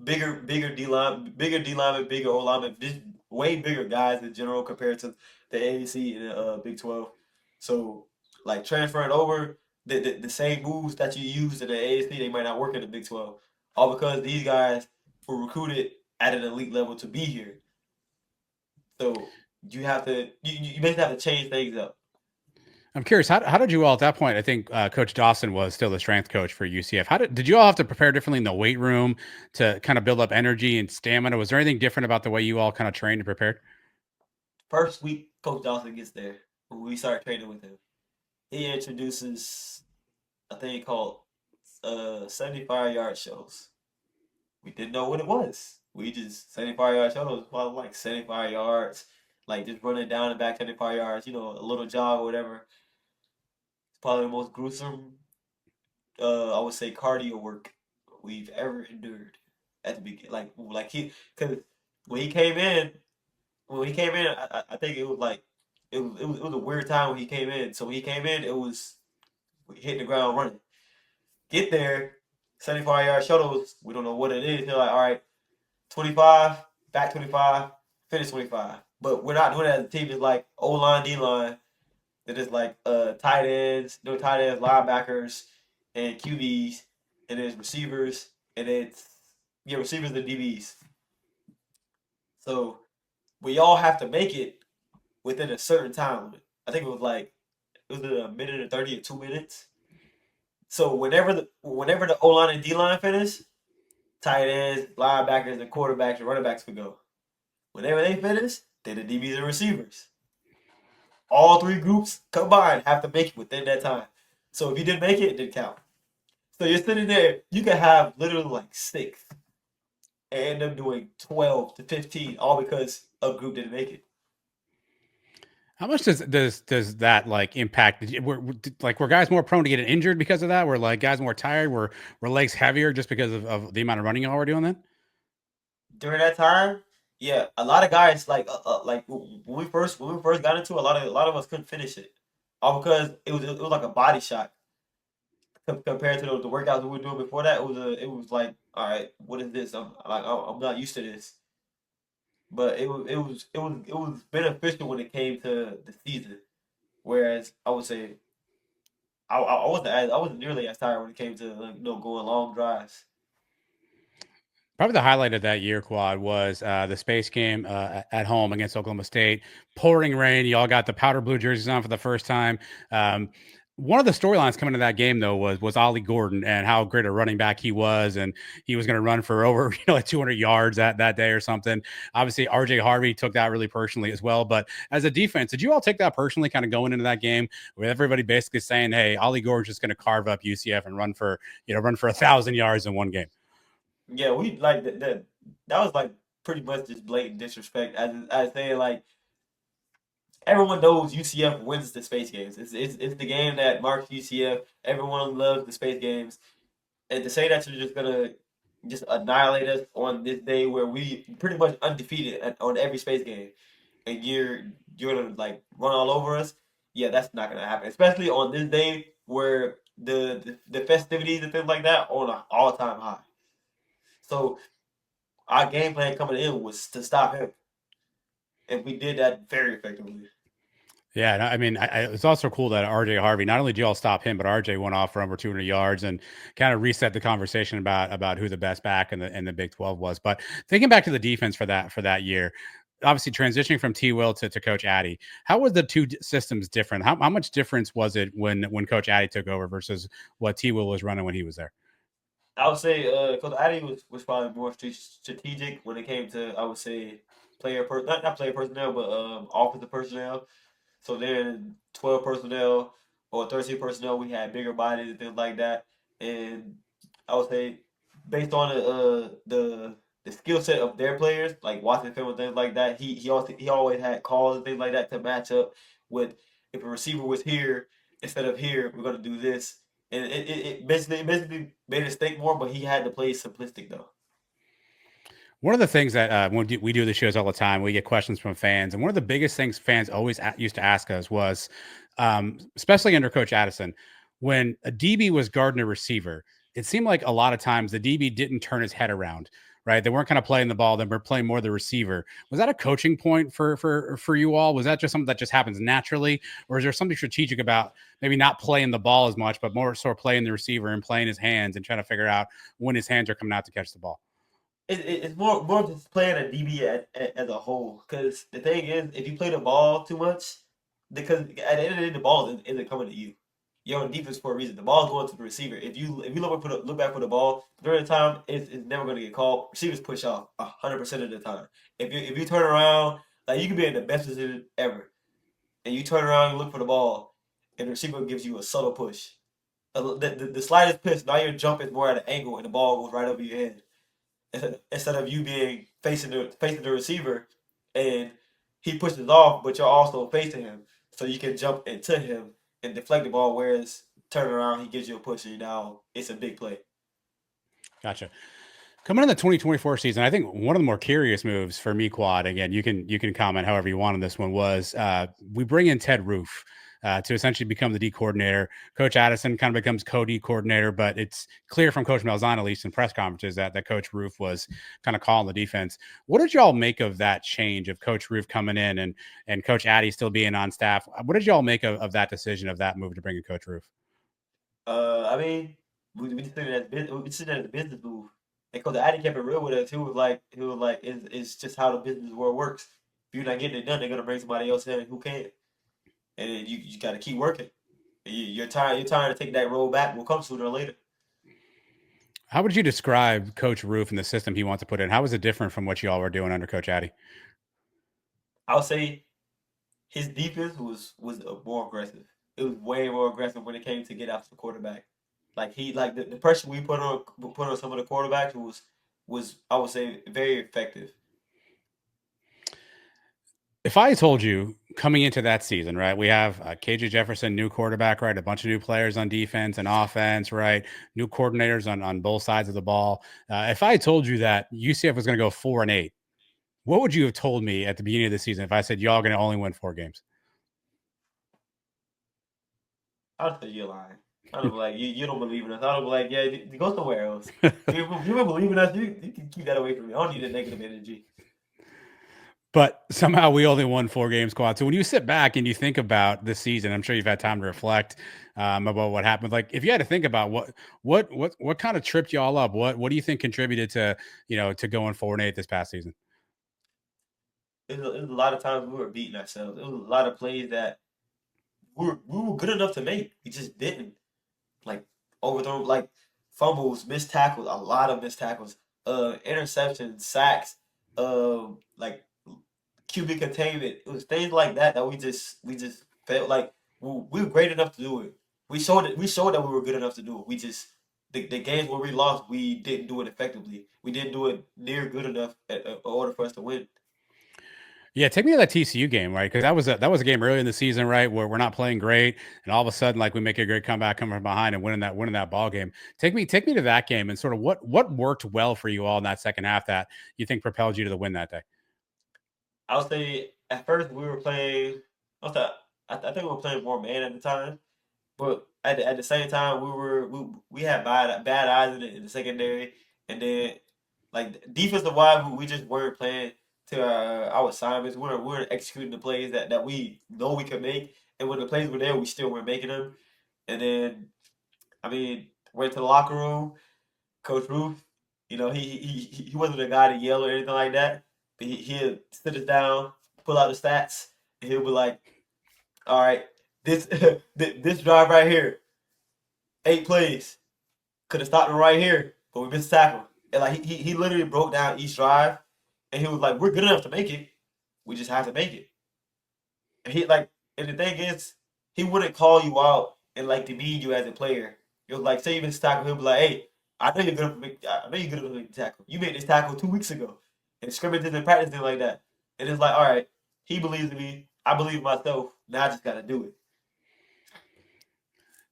Bigger D line, bigger D lineman, bigger O lineman, just way bigger guys in general compared to the AAC and the Big 12. So like transferring over the same moves that you used in the AAC, they might not work in the Big 12. All because these guys were recruited at an elite level to be here. So you basically have to change things up. I'm curious, how did you all at that point? I think Coach Dawson was still the strength coach for UCF. Did you all have to prepare differently in the weight room to kind of build up energy and stamina? Was there anything different about the way you all kind of trained and prepared? First week, Coach Dawson gets there when we start training with him. He introduces a thing called 75-yard shows. We didn't know what it was. We just 75-yard shows, probably like 75 yards, like just running down and back 75 yards, a little jog or whatever. It's probably the most gruesome, I would say, cardio work we've ever endured at the beginning. Because when he came in, I think it was like it was a weird time when he came in. So when he came in, it was hitting the ground running. Get there, 75-yard shuttles. We don't know what it is. They're like, all right, 25, back 25, finish 25. But we're not doing that as a team. It's like O line, D line. Then it's like tight ends, no tight ends, linebackers, and QBs, and then it's receivers, and it's receivers and DBs. So we all have to make it within a certain time limit. I think it was a minute and 30 or 2 minutes. So whenever the O line and D line finish, tight ends, linebackers, and quarterbacks and running backs could go. Whenever they finish, then the DBs and receivers. All three groups combined have to make it within that time. So if you didn't make it, it didn't count. So you're sitting there, you could have literally like six and end up doing 12 to 15, all because a group didn't make it. How much does that like impact? Were guys more prone to getting injured because of that? Were like guys more tired? Were legs heavier just because of the amount of running y'all were doing then? During that time, yeah, a lot of guys like when we first got into it, a lot of us couldn't finish it, all because it was like a body shock compared to the workouts we were doing before that. It was like, all right, what is this? I'm not used to this. But it was beneficial when it came to the season. Whereas I would say I wasn't nearly as tired when it came to going long drives. Probably the highlight of that year, Quad, was the space game at home against Oklahoma State. Pouring rain. You all got the powder blue jerseys on for the first time. One of the storylines coming to that game, though, was Ollie Gordon and how great a running back he was, and he was going to run for over like 200 yards that day or something. Obviously, RJ Harvey took that really personally as well. But as a defense, did you all take that personally, kind of going into that game with everybody basically saying, "Hey, Ollie Gordon's just going to carve up UCF and run for 1,000 yards in one game"? Yeah, we like that was like pretty much just blatant disrespect. As saying like everyone knows UCF wins the space games. It's the game that marks UCF. Everyone loves the space games. And to say that you're just gonna just annihilate us on this day where we pretty much undefeated on every space game, and you're gonna like run all over us, yeah, that's not gonna happen. Especially on this day where the festivities and things like that are on an all time high. So our game plan coming in was to stop him, and we did that very effectively. Yeah, I mean, it's also cool that RJ Harvey, not only did you all stop him, but RJ went off for over 200 yards and kind of reset the conversation about who the best back in the Big 12 was. But thinking back to the defense for that year, obviously transitioning from T. Will to Coach Addy, how was the two systems different? How much difference was it when Coach Addy took over versus what T. Will was running when he was there? I would say Coach Addy was probably more strategic when it came to, I would say, not player personnel, but offensive personnel. So then 12 personnel or 13 personnel, we had bigger bodies and things like that. And I would say based on the skill set of their players, like watching film and things like that, he always had calls and things like that to match up with if a receiver was here instead of here, we're gonna do this. And it basically made us think more, but he had to play simplistic though. One of the things that when we do the shows all the time, we get questions from fans, and one of the biggest things fans always used to ask us was, especially under Coach Addison, when a DB was guarding a receiver, it seemed like a lot of times the DB didn't turn his head around. Right, they weren't kind of playing the ball; they were playing more the receiver. Was that a coaching point for you all? Was that just something that just happens naturally, or is there something strategic about maybe not playing the ball as much, but more sort of playing the receiver and playing his hands and trying to figure out when his hands are coming out to catch the ball? It's more just playing a DB as a whole. Because the thing is, if you play the ball too much, because at the end of the day, the ball isn't coming to you. You're on defense for a reason. The ball's going to the receiver. If you look back for the ball during the time, it's never going to get called. Receivers push off 100% of the time. If you turn around, like you can be in the best position ever, and you turn around and look for the ball, and the receiver gives you a subtle push. The slightest push, now your jump is more at an angle, and the ball goes right over your head instead of you being facing the receiver and he pushes off, but you're also facing him, so you can jump into him and deflect the ball. Whereas turn around, he gives you a push, and now it's a big play. Gotcha. Coming in the 2024 season, I think one of the more curious moves for me, Quad. Again, you can comment however you want on this one. Was we bring in Ted Roof to essentially become the D coordinator. Coach Addison kind of becomes co-D coordinator, but it's clear from Coach Malzahn, at least in press conferences, that Coach Roof was kind of calling the defense. What did y'all make of that change of Coach Roof coming in and Coach Addy still being on staff? What did y'all make of that decision of that move to bring in Coach Roof? I mean, we just see that as a business move. And Coach Addy kept it real with us. He was like, it's just how the business world works. If you're not getting it done, they're gonna bring somebody else in who can. And you got to keep working. You're tired. You're tired of taking that road back. Will come sooner or later. How would you describe Coach Roof and the system he wants to put in? How was it different from what you all were doing under Coach Addy? I'll say his defense was more aggressive. It was way more aggressive when it came to get after the quarterback. Like the pressure we put on some of the quarterbacks was I would say very effective. If I told you coming into that season, right, we have KJ Jefferson, new quarterback, right, a bunch of new players on defense and offense, right, new coordinators on both sides of the ball. If I told you that UCF was going to go 4-8, what would you have told me at the beginning of the season if I said y'all going to only win 4 games? I'll tell you a lie. I'd be like, you don't believe in us. I'd be like, yeah, go somewhere else. If you don't believe in us, you can keep that away from me. I don't need that negative energy. But somehow we only won 4 games, Quad. So when you sit back and you think about this season, I'm sure you've had time to reflect about what happened. Like, if you had to think about what kind of tripped you all up, what do you think contributed to to going 4-8 this past season? It was a lot of times we were beating ourselves. It was a lot of plays that we were good enough to make. We just didn't. Like overthrow, like fumbles, missed tackles, a lot of missed tackles, interceptions, sacks, like QB containment. It was things like that that we just felt like we were great enough to do it. We showed that we were good enough to do it. We just the games where we lost, we didn't do it effectively. We didn't do it near good enough in order for us to win. Yeah, take me to that TCU game, right? Because that was a game early in the season, right, where we're not playing great, and all of a sudden, like we make a great comeback, coming from behind and winning that ball game. Take me to that game and sort of what worked well for you all in that second half that you think propelled you to the win that day. I would say at first we were playing. I thought I think we were playing more man at the time. But at the same time, we had bad eyes in the secondary, and then like defensive wise, we just weren't playing to our assignments. We weren't executing the plays that we know we could make, and when the plays were there, we still weren't making them. And then I mean, went to the locker room. Coach Ruth, he wasn't a guy to yell or anything like that, He'll sit us down, pull out the stats, and he'll be like, "All right, this this drive right here, 8 plays, could have stopped him right here, but we missed a tackle." And like he literally broke down each drive, and he was like, "We're good enough to make it. We just have to make it." And he like, and the thing is, he wouldn't call you out and like demean you as a player. He was like, say you missed a tackle, he'll be like, "Hey, I know you're good enough to make. I know you're good enough to make the tackle. You made this tackle 2 weeks ago, and scrimmages and practice did like that." And it's like, all right, he believes in me. I believe in myself. Now I just gotta do it.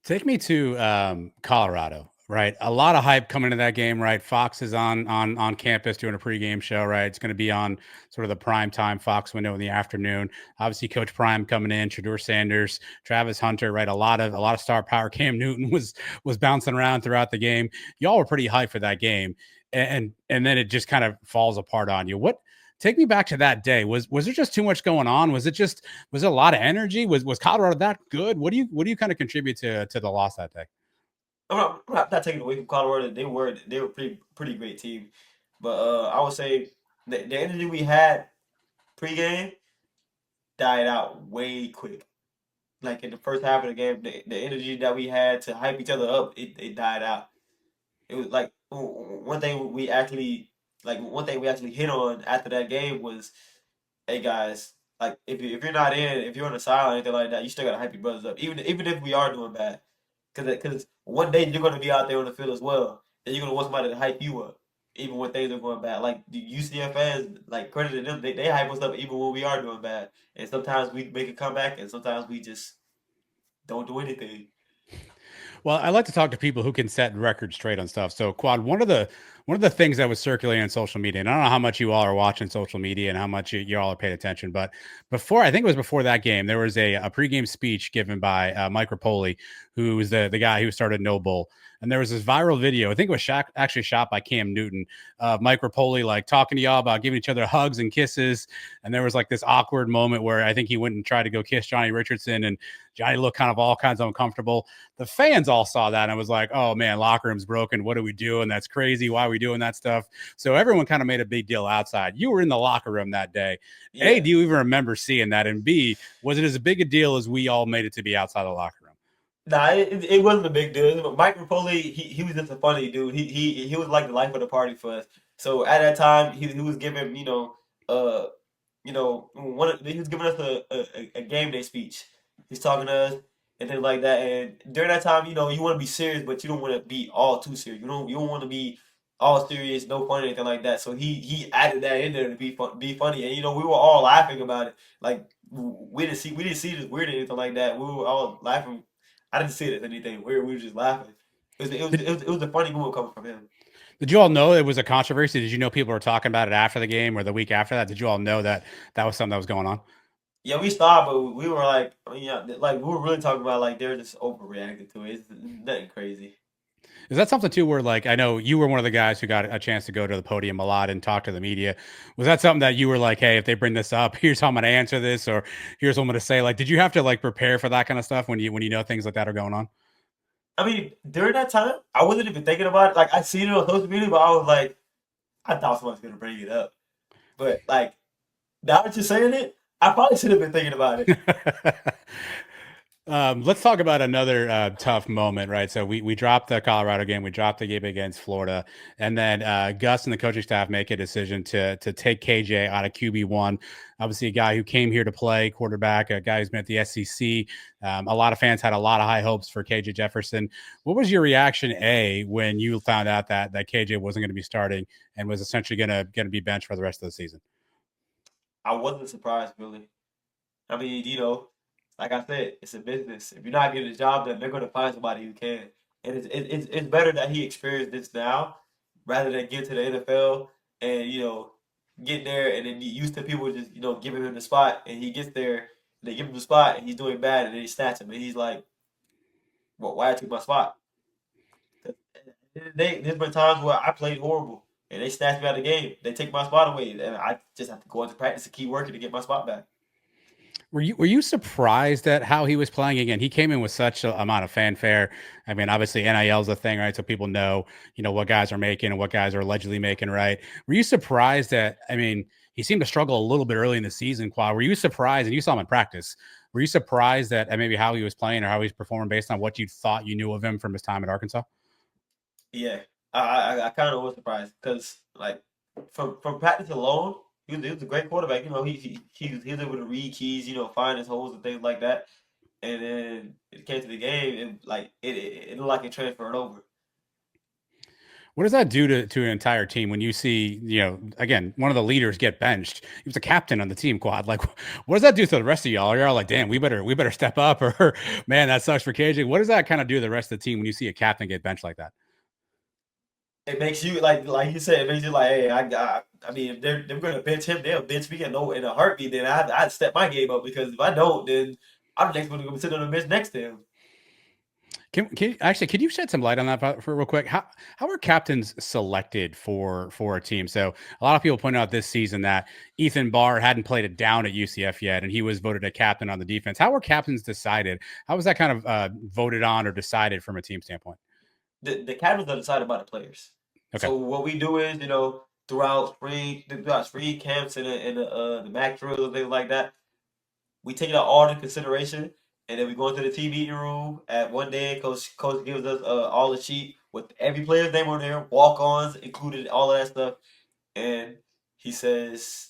Take me to Colorado, right? A lot of hype coming into that game, right? Fox is on campus doing a pregame show, right? It's going to be on sort of the prime time Fox window in the afternoon. Obviously, Coach Prime coming in, Shador Sanders, Travis Hunter, right? A lot of star power. Cam Newton was bouncing around throughout the game. Y'all were pretty hyped for that game, and then it just kind of falls apart on you. What? Take me back to that day. Was there just too much going on? Was it a lot of energy? Was Colorado that good? What do you kind of contribute to the loss that day? I'm not taking away from Colorado. They were pretty great team, but I would say the energy we had pregame died out way quick. Like in the first half of the game, the energy that we had to hype each other up, it died out. It was like one thing we actually hit on after that game was, hey guys, like if you're not in, if you're on the side or anything like that, you still gotta hype your brothers up, even if we are doing bad, because one day you're gonna be out there on the field as well, and you're gonna want somebody to hype you up, even when things are going bad. Like the UCF fans, like credit to them, they hype us up even when we are doing bad, and sometimes we make a comeback, and sometimes we just don't do anything. Well, I like to talk to people who can set records straight on stuff. So, Quad, one of the things that was circulating on social media, and I don't know how much you all are watching social media and how much you all are paying attention, but I think it was before that game, there was a pregame speech given by Mike Rapoli, who was the guy who started No Bull. And there was this viral video. I think it was actually shot by Cam Newton of Mike Rapoli like talking to y'all about giving each other hugs and kisses. And there was like this awkward moment where I think he went and tried to go kiss Johnny Richardson, and Johnny looked kind of all kinds of uncomfortable. The fans all saw that and was like, "Oh man, locker room's broken. What are we doing? That's crazy. Why are we doing that stuff?" So everyone kind of made a big deal outside. You were in the locker room that day. A, Yeah. do you even remember seeing that? And B, was it as big a deal as we all made it to be outside the locker room? Nah, it wasn't a big deal. Mike Rapoli, he was just a funny dude. He was like the life of the party for us. So at that time, he was giving he was giving us a game day speech. He's talking to us and things like that. And during that time, you want to be serious, but you don't want to be all too serious. You don't want to be all serious, no fun, anything like that. So he added that in there to be funny. And we were all laughing about it. Like we didn't see it as weird or anything like that. We were all laughing. I didn't see it as anything weird. We were just laughing. Did, It was a funny moment coming from him. did you all know it was a controversy? Did you know people were talking about it after the game or the week after that? Did you all know that that was something that was going on? Yeah, we stopped, but we were like, I mean, yeah, like we were really talking about like they're just overreacting to it. It's nothing crazy. Is that something too where like I know you were one of the guys who got a chance to go to the podium a lot and talk to the media. Was that something that you were like, "Hey, if they bring this up, here's how I'm going to answer this," or here's what I'm going to say? Like, did you have to like prepare for that kind of stuff when you know things like that are going on? I mean, during that time, I wasn't even thinking about it. Like I seen it on social media, but I was like, I thought someone's gonna bring it up. But like now that you're saying it, I probably should have been thinking about it. Let's talk about another tough moment, right? So we dropped the Colorado game, we dropped the game against Florida, and then Gus and the coaching staff make a decision to take KJ out of QB1. Obviously, a guy who came here to play quarterback, a guy who's been at the SEC. A lot of fans had a lot of high hopes for KJ Jefferson. What was your reaction, A, when you found out that KJ wasn't going to be starting and was essentially going to be benched for the rest of the season? I wasn't surprised, really. I mean, like I said, it's a business. If you're not getting the job done, they're going to find somebody who can. And it's better that he experienced this now rather than get to the NFL and, get there and then be used to people just, giving him the spot. And he gets there, and they give him the spot, and he's doing bad, and then they snatch him. And he's like, well, why I took my spot? There's been times where I played horrible, and they snatch me out of the game. They take my spot away, and I just have to go into practice and keep working to get my spot back. Were you surprised at how he was playing again? He came in with such a amount of fanfare. I mean, obviously NIL is a thing, right? So people know, what guys are making and what guys are allegedly making, right? Were you surprised that? I mean, he seemed to struggle a little bit early in the season. Quad, were you surprised? And you saw him in practice. Were you surprised at maybe how he was playing or how he was performing based on what you thought you knew of him from his time at Arkansas? Yeah, I kind of was surprised because like from practice alone, he was a great quarterback. You know, he was able to read keys, you know, find his holes and things like that. And then it came to the game, and like it looked like it transferred over. What does that do to an entire team when you see, again, one of the leaders get benched? He was a captain on the team. Quad. Like, what does that do to the rest of y'all? You're all like, damn, we better step up, or man, that sucks for KJ. What does that kind of do to the rest of the team when you see a captain get benched like that? It makes you like you said, it makes you like, hey, I mean, if they're gonna bench him, they'll bench me in a heartbeat. Then I'd step my game up because if I don't, then I'm the next one to go sit on the bench next to him. Can you shed some light on that for real quick? How are captains selected for a team? So a lot of people point out this season that Ethan Barr hadn't played it down at UCF yet, and he was voted a captain on the defense. How were captains decided? How was that kind of voted on or decided from a team standpoint? The captains are decided by the players. Okay. So what we do is, you know, throughout spring camps and the MAC drills and things like that, we take it all into consideration, and then we go into the team meeting room at one day. Coach gives us all the sheet with every player's name on there, walk-ons included, all of that stuff, and he says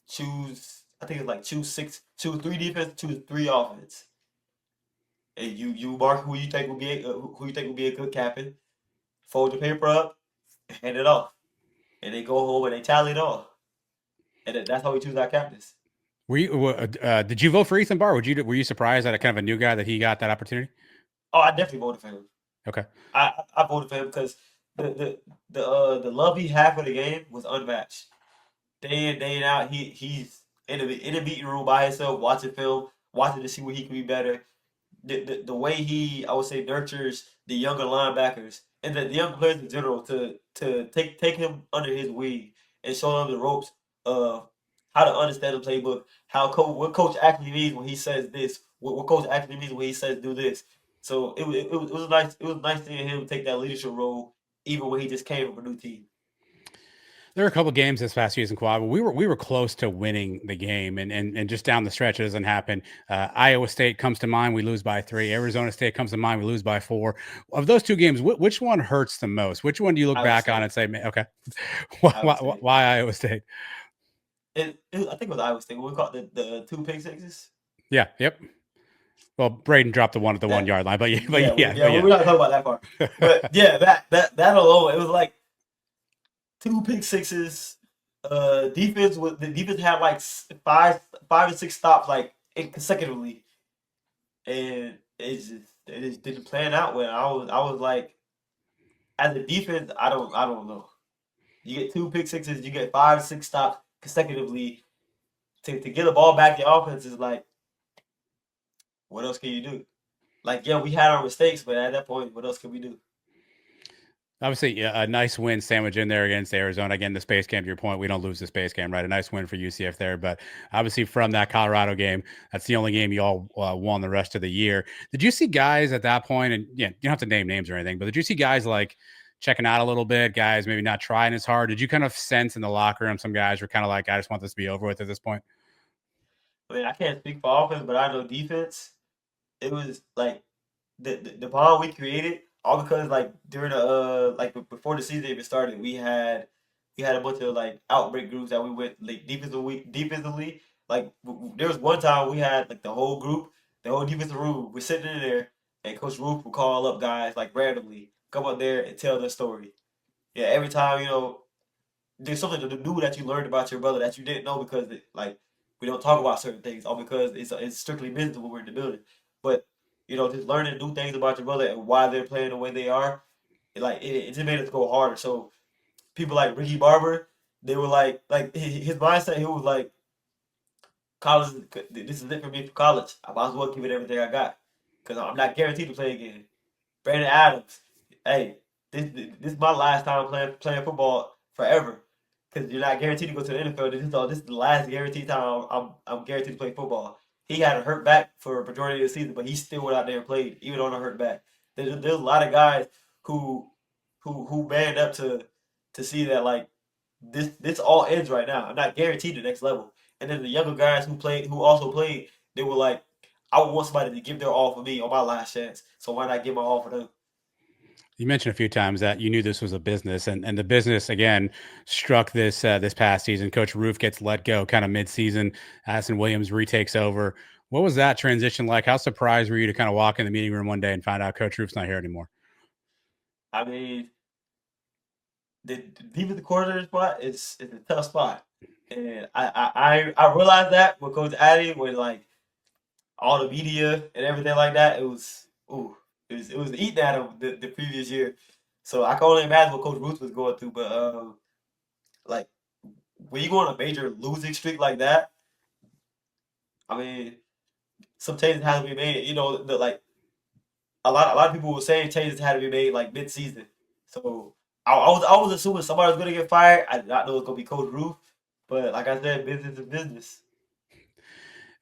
choose. I think it's like choose three defense, choose three offense, and you mark who you think will be a good captain. Fold the paper up, hand it off, and they go home and they tally it all, and that's how we choose our captains. Did you vote for Ethan Barr? Were you surprised that a kind of a new guy that he got that opportunity? Oh, I definitely voted for him. Okay. I voted for him because the love he had for the game was unmatched. Day in day out, he's in the meeting room by himself, watching film, watching to see where he can be better. The way he, I would say, nurtures the younger linebackers and the young players in general to take him under his wing and show them the ropes of how to understand the playbook, what coach actually means when he says this, what coach actually means when he says do this. So it was nice. It was nice seeing him take that leadership role, even when he just came from a new team. There were a couple games this past season, Quad. But we were close to winning the game, and just down the stretch, it doesn't happen. Iowa State comes to mind. We lose by 3. Arizona State comes to mind. We lose by 4. Of those two games, which one hurts the most? Which one do you look Iowa back on State. and say, man, okay, why, Iowa why, State. why Iowa State? I think it was Iowa State. What we caught the two pick sixes. Yeah, yep. Well, Braden dropped the one at the one That yard line, but yeah, yeah, but we're not talking about that part. But yeah, that alone, it was like two pick sixes. The defense had like five or six stops like consecutively, and it just didn't plan out well. I was like, as a defense, I don't know. You get two pick sixes, you get 5 6 stops consecutively. To get the ball back, the offense is like, what else can you do? Like, yeah, we had our mistakes, but at that point, what else can we do? Obviously, yeah, a nice win sandwich in there against Arizona. Again, the space game, to your point, we don't lose the space game, right? A nice win for UCF there. But obviously, from that Colorado game, that's the only game you all won the rest of the year. Did you see guys at that point, and yeah, you don't have to name names or anything, but did you see guys like checking out a little bit, guys maybe not trying as hard? Did you kind of sense in the locker room some guys were kind of like, I just want this to be over with at this point? I mean, I can't speak for offense, but I know defense. It was like the bond we created all because like during the before the season even started, we had a bunch of like outbreak groups that we went like defensively. Like there was one time we had like the whole defensive room. We're sitting in there, and Coach Roof would call up guys like randomly, come up there and tell their story. Yeah, every time there's something to do that you learned about your brother that you didn't know because we don't talk about certain things or because it's strictly business when we're in the building. But just learning new things about your brother and why they're playing the way they are, it just made us go harder. So people like Ricky Barber, they were like his mindset. He was like, college, this is it for me for college. I might as well give it everything I got because I'm not guaranteed to play again. Brandon Adams, hey, this is my last time playing football forever because you're not guaranteed to go to the NFL. This is the last guaranteed time I'm guaranteed to play football. He had a hurt back for a majority of the season, but he still went out there and played even on a hurt back. There's a lot of guys who who manned up to see that like this all ends right now. I'm not guaranteed the next level. And then the younger guys who also played, they were like, I would want somebody to give their all for me on my last chance. So why not give my all for them? You mentioned a few times that you knew this was a business, and the business again struck this past season. Coach Roof gets let go kind of mid-season. Addison Williams retakes over. What was that transition like? How surprised were you to kind of walk in the meeting room one day and find out Coach Roof's not here anymore? I mean, the defensive coordinator spot is a tough spot, and I realized that with Coach Addy, with like all the media and everything like that, it was ooh, it was eating at him the previous year. So I can only imagine what Coach Ruth was going through. But like when you go on a major losing streak like that, I mean, some changes have to be made. You know, like a lot of people were saying changes had to be made like mid season. So I was assuming somebody was gonna get fired. I did not know it was gonna be Coach Ruth. But like I said, business is business.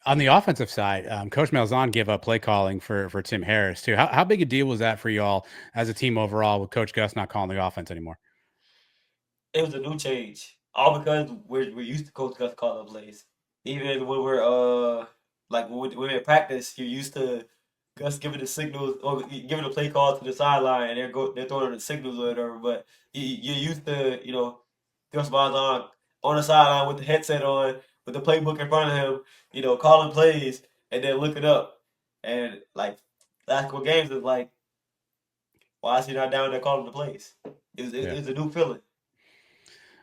On the offensive side, Coach Malzahn gave up play calling for Tim Harris too. How big a deal was that for y'all as a team overall with Coach Gus not calling the offense anymore? It was a new change. All because we're used to Coach Gus calling plays. Even when we're like when we're in practice, you're used to Gus giving the signals or giving the play call to the sideline, and they're throwing the signals or whatever. But you're used to Gus Malzahn on the sideline with the headset on, with the playbook in front of him, calling plays and then looking up, and like last couple games is like, why is he not down there calling the plays? Yeah. It was a new feeling.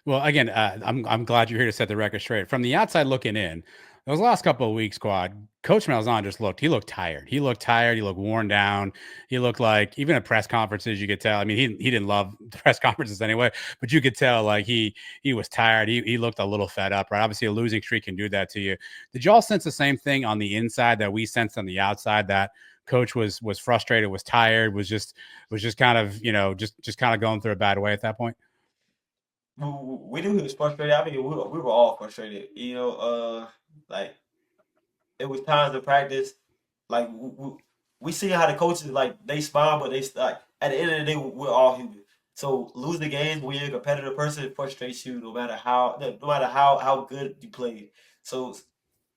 Well, again, I'm glad you're here to set the record straight. From the outside looking in, those last couple of weeks, Quad, Coach Malzahn just looked tired. He looked tired. He looked worn down. He looked like even at press conferences, you could tell. I mean, he didn't love the press conferences anyway, but you could tell like he was tired. He looked a little fed up, right? Obviously, a losing streak can do that to you. Did y'all sense the same thing on the inside that we sensed on the outside that Coach was frustrated, was tired, was just kind of just kind of going through a bad way at that point? We knew he was frustrated. I mean, we were all frustrated. Like it was times in practice. Like we see how the coaches like they smile, but they like at the end of the day, we're all human. So losing the games when you're a competitive person it frustrates you, no matter how good you played. So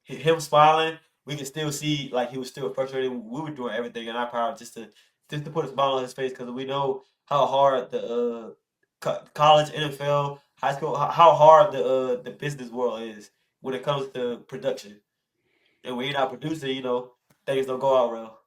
him smiling, we can still see like he was still frustrated. We were doing everything in our power just to put a smile on his face because we know how hard the college, NFL, high school, how hard the business world is when it comes to production. And when you're not producing, things don't go out well.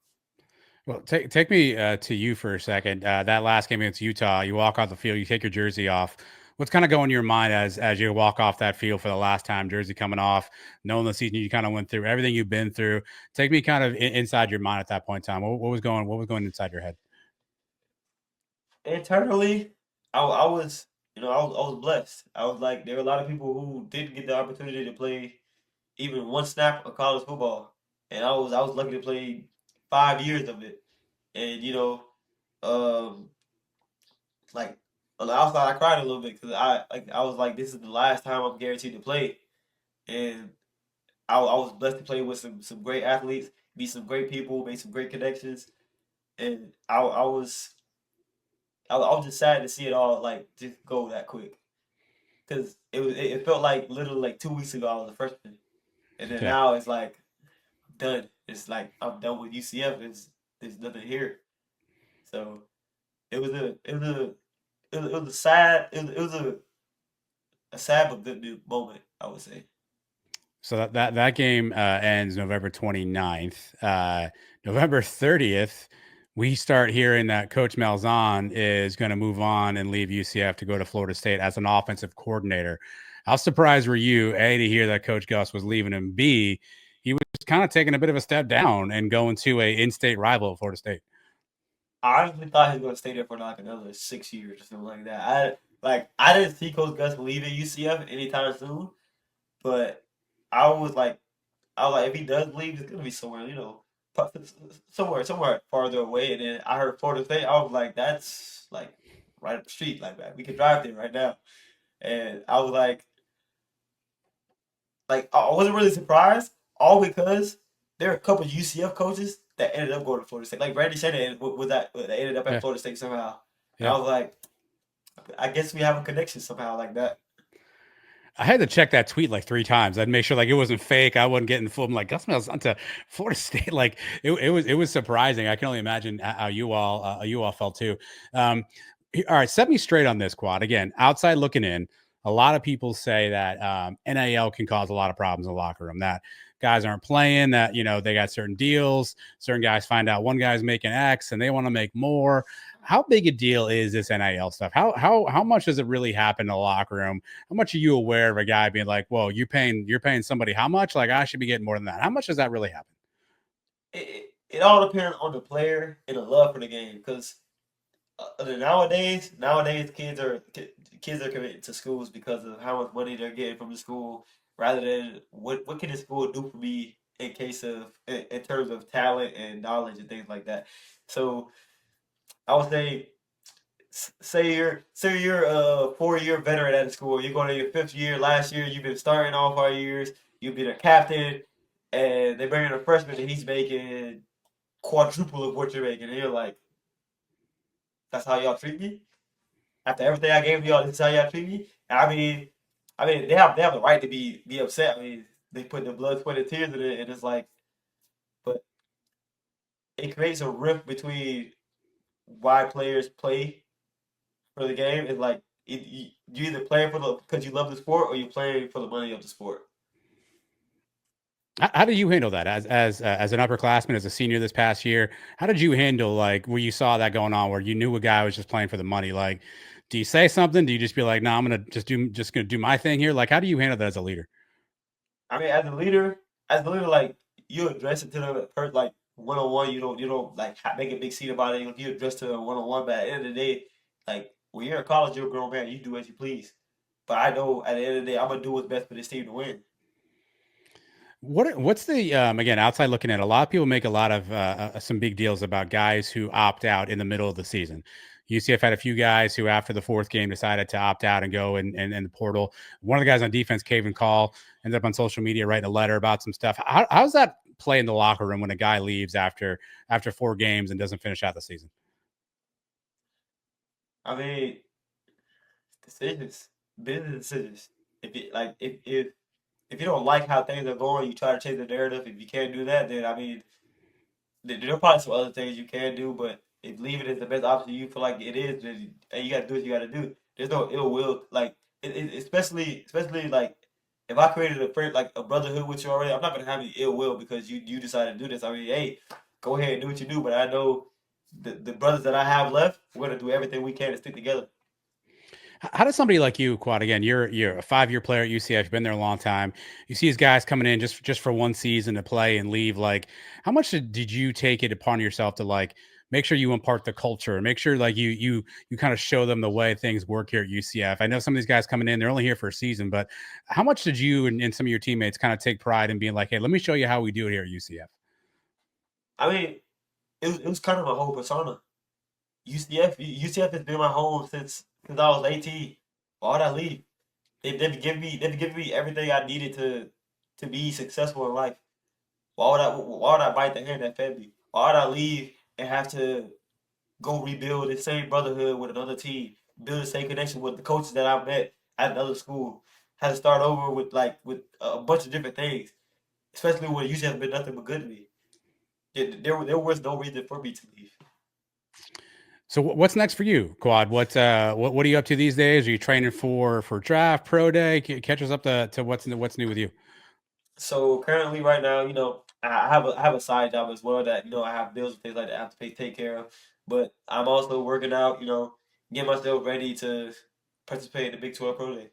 Well, take me to you for a second. That last game against Utah, you walk off the field, you take your jersey off. What's kind of going in your mind as you walk off that field for the last time, jersey coming off, knowing the season you kind of went through, everything you've been through? Take me kind of inside your mind at that point in time. What was going inside your head? Internally, I was, I was blessed. I was like, there were a lot of people who didn't get the opportunity to play even one snap of college football, and I was lucky to play 5 years of it. And um, like on the outside, I cried a little bit because I was like, this is the last time I'm guaranteed to play, and I was blessed to play with some great athletes, meet some great people, make some great connections, and I was just sad to see it all like just go that quick because it felt like literally like 2 weeks ago I was a freshman, and then Yeah. now it's like done. It's like I'm done with UCF. There's nothing here. So it was a sad it was a sad but good moment, I would say. So that game ends November 29th. November 30th, we start hearing that Coach Malzahn is going to move on and leave UCF to go to Florida State as an offensive coordinator. How surprised were you, A, to hear that Coach Gus was leaving, and B, he was kind of taking a bit of a step down and going to a in-state rival at Florida State? I honestly thought he was gonna stay there for like another 6 years or something like that. I didn't see Coach Gus leaving UCF anytime soon, but I was like if he does leave, it's gonna be somewhere, somewhere farther away. And then I heard Florida State. I was like, that's like right up the street, like that. We could drive there right now. And I was like I wasn't really surprised, all because there are a couple of UCF coaches that ended up going to Florida State. Like Randy Shannon was that ended up at Yeah, Florida State somehow. And yeah. I was like, I guess we have a connection somehow like that. I had to check that tweet like 3 times. I'd make sure like it wasn't fake. I wasn't getting fooled. I'm like, Gus Malzahn to Florida State. Like it was surprising. I can only imagine how you all felt too. Um, all right, set me straight on this, Quad. Again, outside looking in, a lot of people say that NIL can cause a lot of problems in the locker room. That guys aren't playing. That they got certain deals. Certain guys find out one guy's making X and they want to make more. How big a deal is this NIL stuff? How much does it really happen in the locker room? How much are you aware of a guy being like, "Whoa, you're paying somebody how much? Like I should be getting more than that." How much does that really happen? It all depends on the player and the love for the game. Because nowadays kids are committed to schools because of how much money they're getting from the school, rather than what can the school do for me in case of in terms of talent and knowledge and things like that. So I would say say you're a 4 year veteran at the school. You're going to your fifth year. Last year you've been starting all 5 years. You've been a captain, and they bring in a freshman and he's making quadruple of what you're making, and you're like, "That's how y'all treat me? After everything I gave y'all, this is how y'all treat me?" And I mean, they have the right to be upset. I mean, they put the blood, sweat, and tears in it, and it's like, but it creates a rift between why players play for the game. It's like you either playing for the because you love the sport, or you're playing for the money of the sport. How do you handle that as an upperclassman, as a senior this past year? How did you handle like where you saw that going on, where you knew a guy was just playing for the money? Like, do you say something? Do you just be like, "No, I'm gonna just gonna do my thing here"? Like, how do you handle that as a leader? I mean, as a leader, like you address it to the person like one on one. You don't like make a big scene about it. You address to one on one, but at the end of the day, like when you're in college, you're a grown man. You do as you please. But I know at the end of the day, I'm gonna do what's best for this team to win. What's the again outside looking at? A lot of people make a lot of some big deals about guys who opt out in the middle of the season. UCF had a few guys who, after the fourth game, decided to opt out and go in the portal. One of the guys on defense, Caven Call, ended up on social media writing a letter about some stuff. How's that play in the locker room when a guy leaves after 4 games and doesn't finish out the season? I mean, decisions, business decisions. If you don't like how things are going, you try to change the narrative. If you can't do that, then I mean, there are probably some other things you can do, but if leaving is the best option you feel like it is, then you got to do what you got to do. There's no ill will, like especially like if I created a friend like a brotherhood with you already, I'm not gonna have any ill will because you decided to do this. I mean, hey, go ahead and do what you do, but I know the brothers that I have left, we're gonna do everything we can to stick together. How does somebody like you, Quad? Again, you're a 5 year player at UCF. You've been there a long time. You see these guys coming in just for one season to play and leave. Like, how much did you take it upon yourself to like make sure you impart the culture and make sure like you kind of show them the way things work here at UCF? I know some of these guys coming in, they're only here for a season, but how much did you and some of your teammates kind of take pride in being like, hey, let me show you how we do it here at UCF? I mean, it was kind of a whole persona. UCF has been my home since I was 18. Why would I leave? They've given me everything I needed to be successful in life. Why would I bite the hand that fed me? Why would I leave and have to go rebuild the same brotherhood with another team, build the same connection with the coaches that I met at another school, had to start over with a bunch of different things, especially when UCF has been nothing but good to me. There was no reason for me to leave. So what's next for you, Quad? What are you up to these days? Are you training for draft, pro day? Catch us up to what's new with you. So currently, right now, I have a side job as well that I have bills and things like that I have to take care of. But I'm also working out, getting myself ready to participate in the Big 12 Pro Day.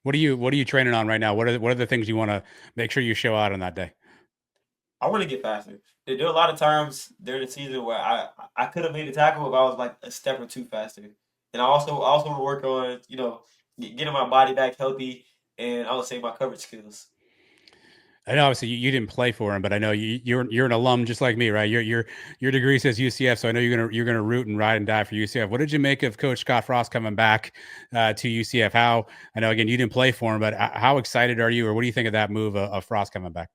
What are you training on right now? What are the things you want to make sure you show out on that day? I want to get faster. There are a lot of times during the season where I could have made a tackle if I was like a step or two faster. And I also want to work on getting my body back healthy, and I would say my coverage skills. I know obviously you didn't play for him, but I know you're an alum just like me, right? Your degree says UCF, so I know you're gonna root and ride and die for UCF. What did you make of Coach Scott Frost coming back to UCF? How I know again you didn't play for him, but how excited are you, or what do you think of that move of Frost coming back?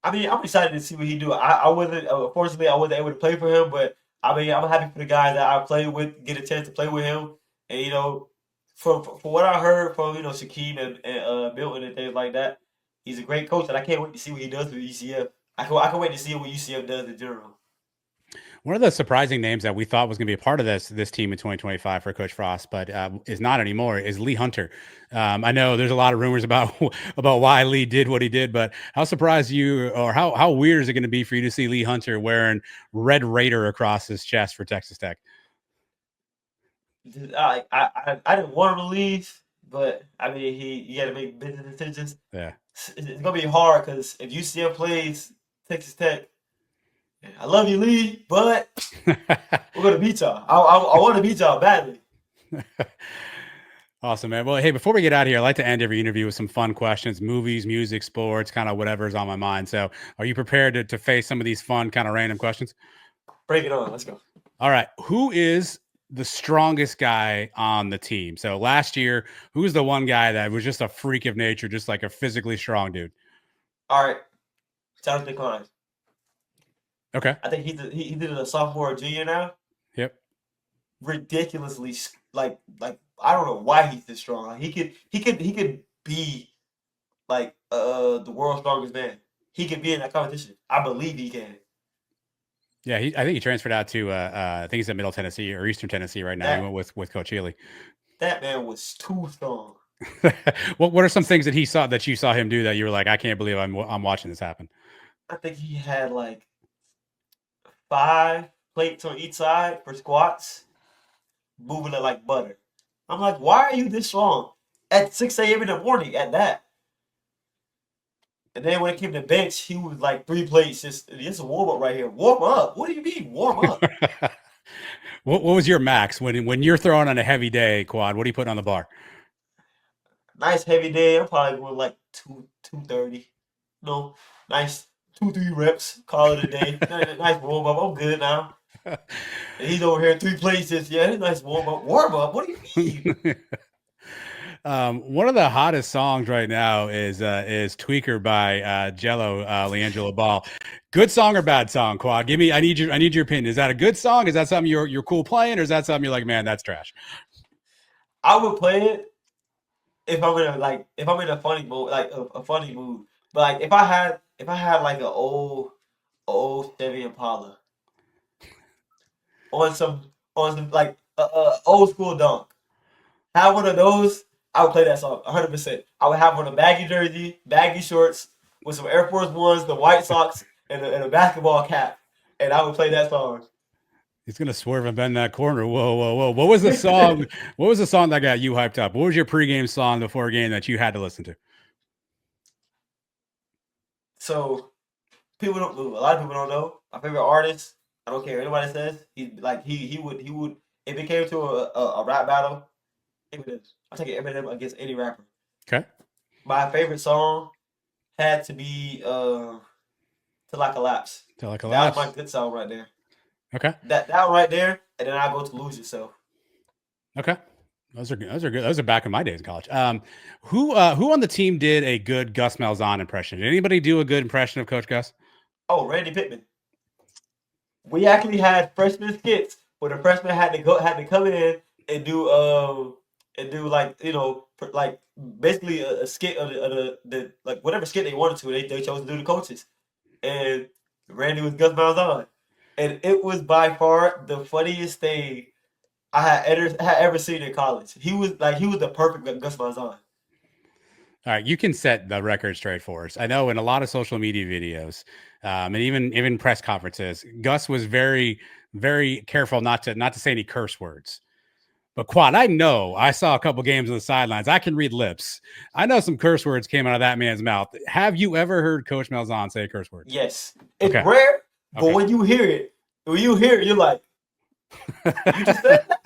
I mean, I'm excited to see what he do. I wasn't unfortunately I wasn't able to play for him, but I mean I'm happy for the guys that I played with, get a chance to play with him, and for what I heard from Shaquem and Milton and things like that, he's a great coach, and I can't wait to see what he does with UCF. I can wait to see what UCF does in general. One of the surprising names that we thought was going to be a part of this team in 2025 for Coach Frost, but is not anymore, is Lee Hunter. I know there's a lot of rumors about about why Lee did what he did, but how surprised you, or how weird is it going to be for you to see Lee Hunter wearing Red Raider across his chest for Texas Tech? I didn't want him to leave, but I mean he got to make business decisions. Yeah. It's gonna be hard because if UCF plays Texas Tech, I love you, Lee, but we're gonna beat y'all. I want to beat y'all badly. Awesome, man. Well, hey, before we get out of here, I like to end every interview with some fun questions: movies, music, sports, kind of whatever's on my mind. So, are you prepared to face some of these fun, kind of random questions? Break it on. Let's go. All right. Who is the strongest guy on the team? So last year, who's the one guy that was just a freak of nature, just like a physically strong dude? All right, Jonathan Klein. Okay. I think he did it a sophomore or junior now. Yep. Ridiculously like I don't know why he's this strong. Like, he could be like the world's strongest man. He could be in that competition. I believe he can. Yeah, I think he transferred out to I think he's at Middle Tennessee or Eastern Tennessee right now. He That went with Coach Healy. that man was too strong. What are some things that you saw him do that you were like, I can't believe I'm watching this happen? I think he had like 5 plates on each side for squats, moving it like butter. I'm like, why are you this strong at 6 a.m. in the morning at that? And then when it came to bench, he was like 3 plates. Just a warm up right here. Warm up. What do you mean warm up? What was your max when you're throwing on a heavy day, Quad? What are you putting on the bar? Nice heavy day. I'm probably going like 230. No, nice 2-3 reps. Call it a day. Nice warm up. I'm good now. And he's over here 3 plates. Yeah, nice warm up. Warm up. What do you mean? One of the hottest songs right now is "Tweaker" by Jello, LiAngelo Ball. Good song or bad song, Quad? I need your opinion. Is that a good song? Is that something you're cool playing, or is that something you're like, man, that's trash? I would play it if I'm in a funny mood, like a funny mood. But like if I had like an old Chevy Impala on some like old school dunk. Have one of those, I would play that song 100%. I would have on a baggy jersey, baggy shorts with some Air Force Ones, the White Sox, and a basketball cap, and I would play that song. He's gonna swerve and bend that corner. Whoa, whoa, whoa! What was the song? What was the song that got you hyped up? What was your pregame song before a game that you had to listen to? So a lot of people don't know my favorite artist. I don't care what anybody says. He would if it came to a rap battle, I'll take it Eminem against any rapper. Okay. My favorite song had to be "Till I Collapse." Till I That was Collapse. my good song right there. Okay. That one right there, and then I go to Lose Yourself. Okay. Those are good. Those are back in my days in college. Who on the team did a good Gus Malzahn impression? Did anybody do a good impression of Coach Gus? Oh, Randy Pittman. We actually had freshman skits where the freshmen had to come in and do like like basically a skit of the like whatever skit they wanted to. They chose to do the coaches, and Randy was Gus Malzahn, and it was by far the funniest thing I had ever seen in college. He was the perfect Gus Malzahn. All right, you can set the record straight for us. I know in a lot of social media videos, and even press conferences, Gus was very, very careful not to say any curse words. But Quad, I know I saw a couple games on the sidelines. I can read lips. I know some curse words came out of that man's mouth. Have you ever heard Coach Malzahn say a curse word? Yes, it's Okay. rare, but Okay. when you hear it, you're like, you just said that?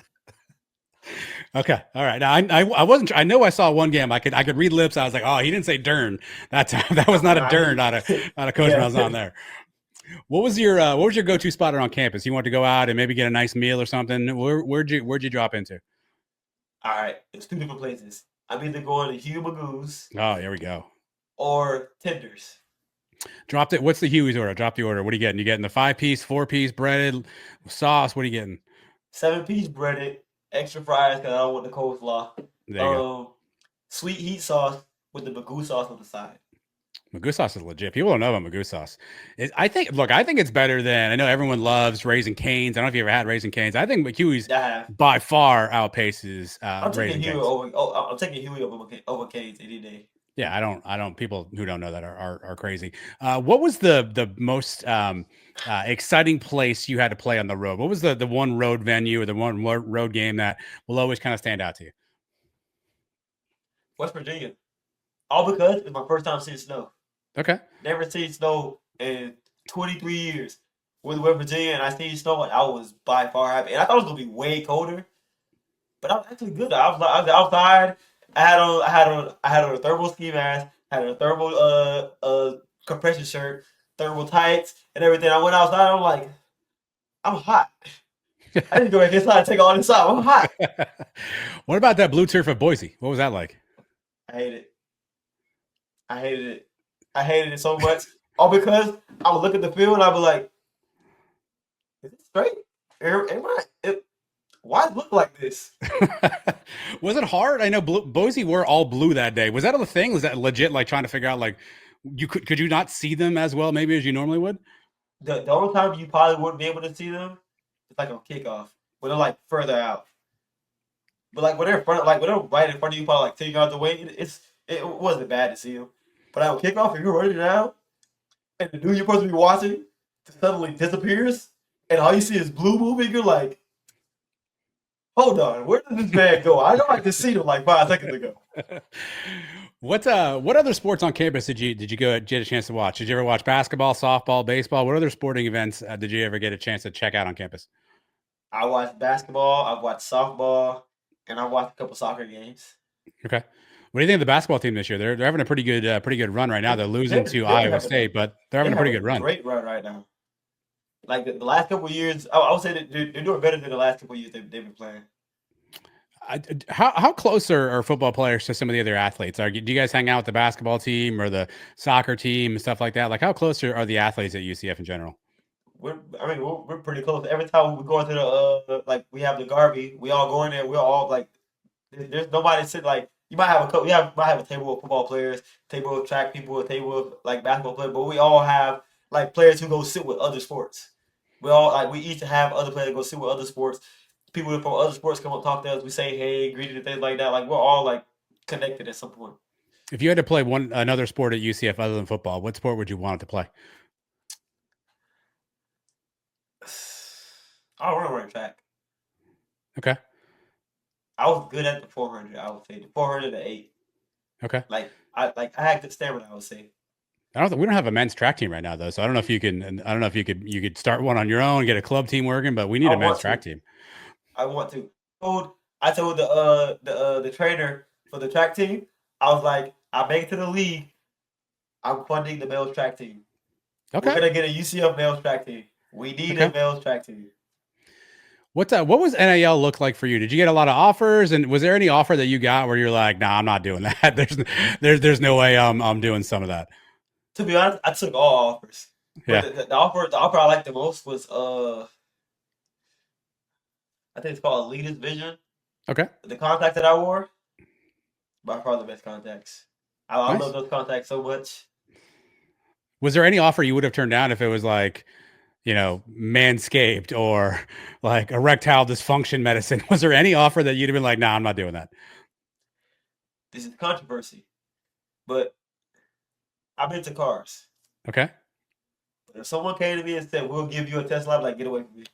Okay. All right. Now I wasn't. I know I saw one game. I could read lips. I was like, oh, he didn't say "dern." That was not a Nah, "dern" out of Coach yeah. Malzahn there. What was your go-to spot around campus? You want to go out and maybe get a nice meal or something? Where'd you drop into? All right, it's two different places. I'm either going to Hugh Magoo's Oh, here we go. or Tenders. Dropped it. What's the Huey's order? Drop the order. What are you getting? You getting the 5-piece, 4-piece breaded sauce? What are you getting? 7-piece breaded, extra fries because I don't want the coleslaw. There you go. Um, Sweet heat sauce with the magoo sauce on the side. Magoo sauce is legit. People don't know about magoo sauce. I think, look, I think it's better than, I know everyone loves Raising Cane's. I don't know if you ever had Raising Cane's. I think McHuey's That I have. by far outpaces I'm taking Raising Huey Cane's. over. Oh, I'm taking Huey over Canes any day. Yeah, I don't. People who don't know that are crazy. What was the most exciting place you had to play on the road? What was the one road venue or the one road game that will always kind of stand out to you? West Virginia. All because it's my first time seeing snow. Okay. Never seen snow in 23 years. With West Virginia, and I seen snow, and I was by far happy. And I thought it was gonna be way colder, but I was actually good. I was outside. I had on a thermal ski mask, had a thermal compression shirt, thermal tights, and everything. I went outside. I'm like, I'm hot. I didn't go back inside and take all this off. I'm hot. What about that blue turf of Boise? What was that like? I hate it. I hated it. I hated it so much. All because I would look at the field and I'd be like, is it straight? Why does it look like this? Was it hard? I know Boise were all blue that day. Was that a thing? Was that legit? Like trying to figure out like you could you not see them as well maybe as you normally would? The only time you probably wouldn't be able to see them is like on kickoff when they're like further out. But like when they're in front, like when they're right in front of you, probably like 10 yards away, it wasn't bad to see them. But on kickoff, if you're running down and the dude you're supposed to be watching suddenly disappears, and all you see is blue moving, you're like, hold on, where did this man go? I know I just seen him like 5 seconds ago. What other sports on campus did you get a chance to watch? Did you ever watch basketball, softball, baseball? What other sporting events did you ever get a chance to check out on campus? I watched basketball, I watched softball, and I watched a couple soccer games. Okay. What do you think of the basketball team this year? They're having a pretty good run right now. They're losing to Iowa State, but they're having a pretty good run. Great run right now. Like the last couple of years, I would say that they're doing better than the last couple of years they've been playing. How close are football players to some of the other athletes? Do you guys hang out with the basketball team or the soccer team and stuff like that? Like how close are the athletes at UCF in general? We're pretty close. Every time we go into the like we have the Garvey, we all go in there. We're all like, there's nobody sit like you might have might have a table of football players, table of track people, a table of like basketball players, but we all have like players who go sit with other sports. We each have other players go sit with other sports. People from other sports come up talk to us. We say hey, greeting and things like that. Like we're all like connected at some point. If you had to play another sport at UCF other than football, what sport would you want to play? I don't want to run track. Okay. I was good at the 400. I would say the 400 to 8. Okay. I had good stamina. I would say. We don't have a men's track team right now though, so I don't know if you can. I don't know if you could start one on your own, get a club team working, but we need a men's track team. I want to. I told the trainer for the track team. I was like, I make it to the league. I'm funding the male track team. Okay. We're gonna get a UCF male track team. We need a male track team. What was NIL look like for you? Did you get a lot of offers, and was there any offer that you got where you're like, "Nah, I'm not doing that. There's no way I'm doing some of that." To be honest, I took all offers. Yeah. The offer I liked the most was I think it's called Elitist Vision. Okay. The contact that I wore, by far the best contacts. I love those contacts so much. Was there any offer you would have turned down if it was like, Manscaped or like erectile dysfunction medicine? Was there any offer that you'd have been like, nah, I'm not doing that? This is controversy, but I've been to cars. Okay. But if someone came to me and said, we'll give you a Tesla, I'd be like, get away from me.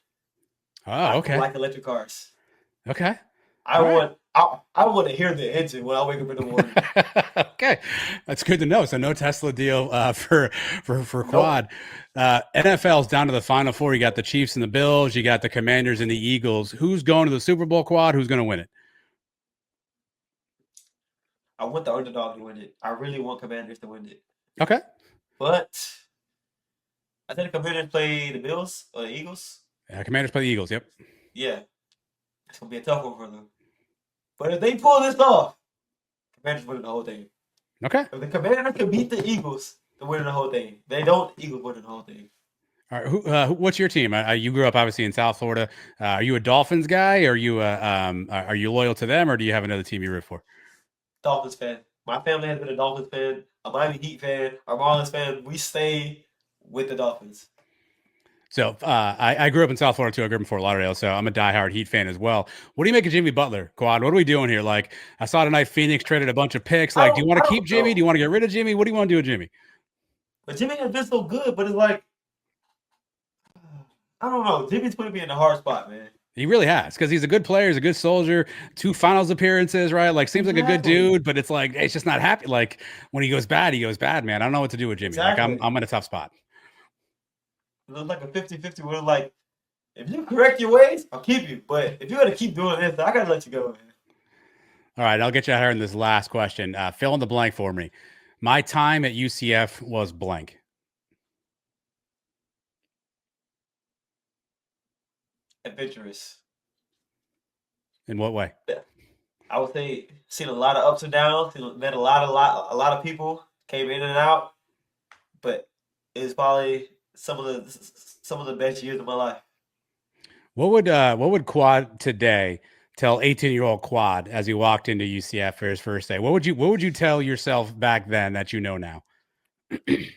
Oh, okay. I like electric cars. Okay. I want to hear the engine when I wake up in the morning. Okay, that's good to know. So no Tesla deal for Quad. NFL's down to the Final Four. You got the Chiefs and the Bills. You got the Commanders and the Eagles. Who's going to the Super Bowl, Quad? Who's going to win it? I want the underdog to win it. I really want Commanders to win it. Okay. But I think the Commanders play the Bills or the Eagles. Commanders play the Eagles. Yep. Yeah. It's going to be a tough one for them. But if they pull this off, Commanders winning the whole thing. Okay. If the Commanders can beat the Eagles, they're winning the whole thing. If they don't, Eagles winning the whole thing. All right, what's your team? You grew up obviously in South Florida. Are you a Dolphins guy? Are you loyal to them, or do you have another team you root for? Dolphins fan. My family has been a Dolphins fan, a Miami Heat fan, a Marlins fan. We stay with the Dolphins. So I grew up in South Florida too. I grew up in Fort Lauderdale, so I'm a diehard Heat fan as well. What do you make of Jimmy Butler, Quad? What are we doing here? Like I saw tonight, Phoenix traded a bunch of picks. Like, do you want I to keep don't Jimmy? Do you know. want to get rid of Jimmy? What do you want to do with Jimmy? But Jimmy has been so good, but it's like I don't know. Jimmy's putting me in a hard spot, man. He really has, because he's a good player, he's a good soldier. 2 finals appearances, right? Like seems like a good Exactly. dude, but it's like it's just not happy. Like when he goes bad, man. I don't know what to do with Jimmy. Like Exactly. I'm in a tough spot. It looks like a 50-50 where like if you correct your ways, I'll keep you. But if you're gonna keep doing this, I gotta let you go, man. All right, I'll get you out here in this last question. Fill in the blank for me. My time at UCF was blank. Adventurous. In what way? Yeah. I would say seen a lot of ups and downs, met a lot of people, came in and out, but it's probably some of the best years of my life. What would Quad today tell 18-year-old Quad as he walked into UCF for his first day? What would you tell yourself back then that you know now? It's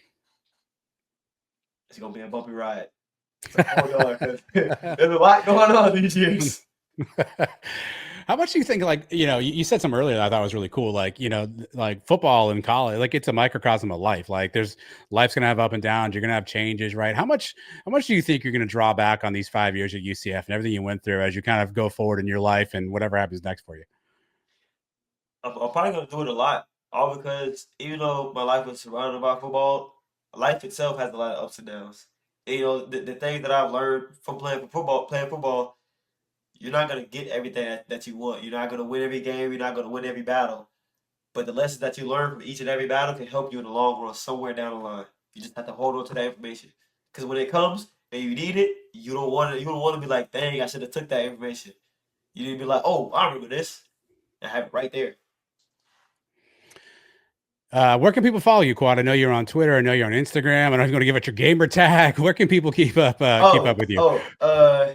gonna be a bumpy ride. So hold on, because there's a lot going on these years. How much do you think, like, you said something earlier that I thought was really cool. Like, like football in college, like it's a microcosm of life. Like life's going to have up and downs. You're going to have changes, right? How much do you think you're going to draw back on these 5 years at UCF and everything you went through as you kind of go forward in your life and whatever happens next for you? I'm probably gonna do it a lot, all because even though my life was surrounded by football, life itself has a lot of ups and downs. And, the things that I've learned from playing football, you're not gonna get everything that you want. You're not gonna win every game. You're not gonna win every battle. But the lessons that you learn from each and every battle can help you in the long run somewhere down the line. You just have to hold on to that information. Because when it comes and you need it, you don't want to be like, dang, I should have took that information. You need to be like, oh, I remember this. And have it right there. Where can people follow you, Quad? I know you're on Twitter. I know you're on Instagram. I know you're going to give out your gamer tag. Where can people keep up with you?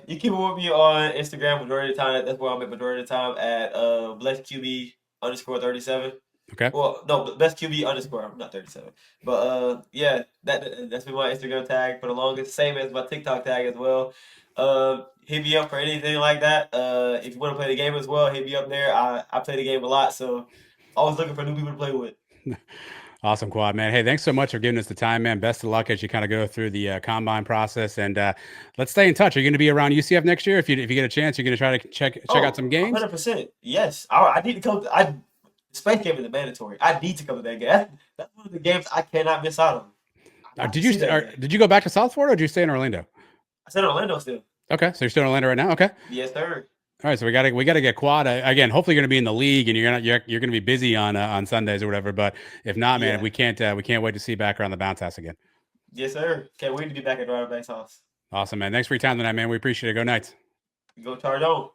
You keep it with me on Instagram majority of the time. That's where I'm at majority of the time at blessqb underscore 37. Okay. Well, no, best QB underscore. I'm not 37. But yeah, that's been my Instagram tag for the longest. Same as my TikTok tag as well. Hit me up for anything like that. If you want to play the game as well, hit me up there. I play the game a lot, so always looking for new people to play with. Awesome, Quad, man. Hey, thanks so much for giving us the time, man. Best of luck as you kind of go through the combine process, and let's stay in touch. Are you going to be around UCF next year? If you get a chance, you're going to try to check out some games. 100%. Yes, I need to come. Space game is mandatory. I need to come to that game. That's one of the games I cannot miss out on. Did you go back to South Florida, or did you stay in Orlando? I said Orlando still. Okay, so you're still in Orlando right now. Okay. Yes, sir. All right, so we gotta get Quad again. Hopefully, you're gonna be in the league, and you're gonna be busy on Sundays or whatever. But if not, man, Yeah. we can't wait to see you back around the bounce house again. Yes, sir. Can't wait to be back at Ryder Banks' house. Awesome, man. Thanks for your time tonight, man. We appreciate it. Go Knights. Go Chardon.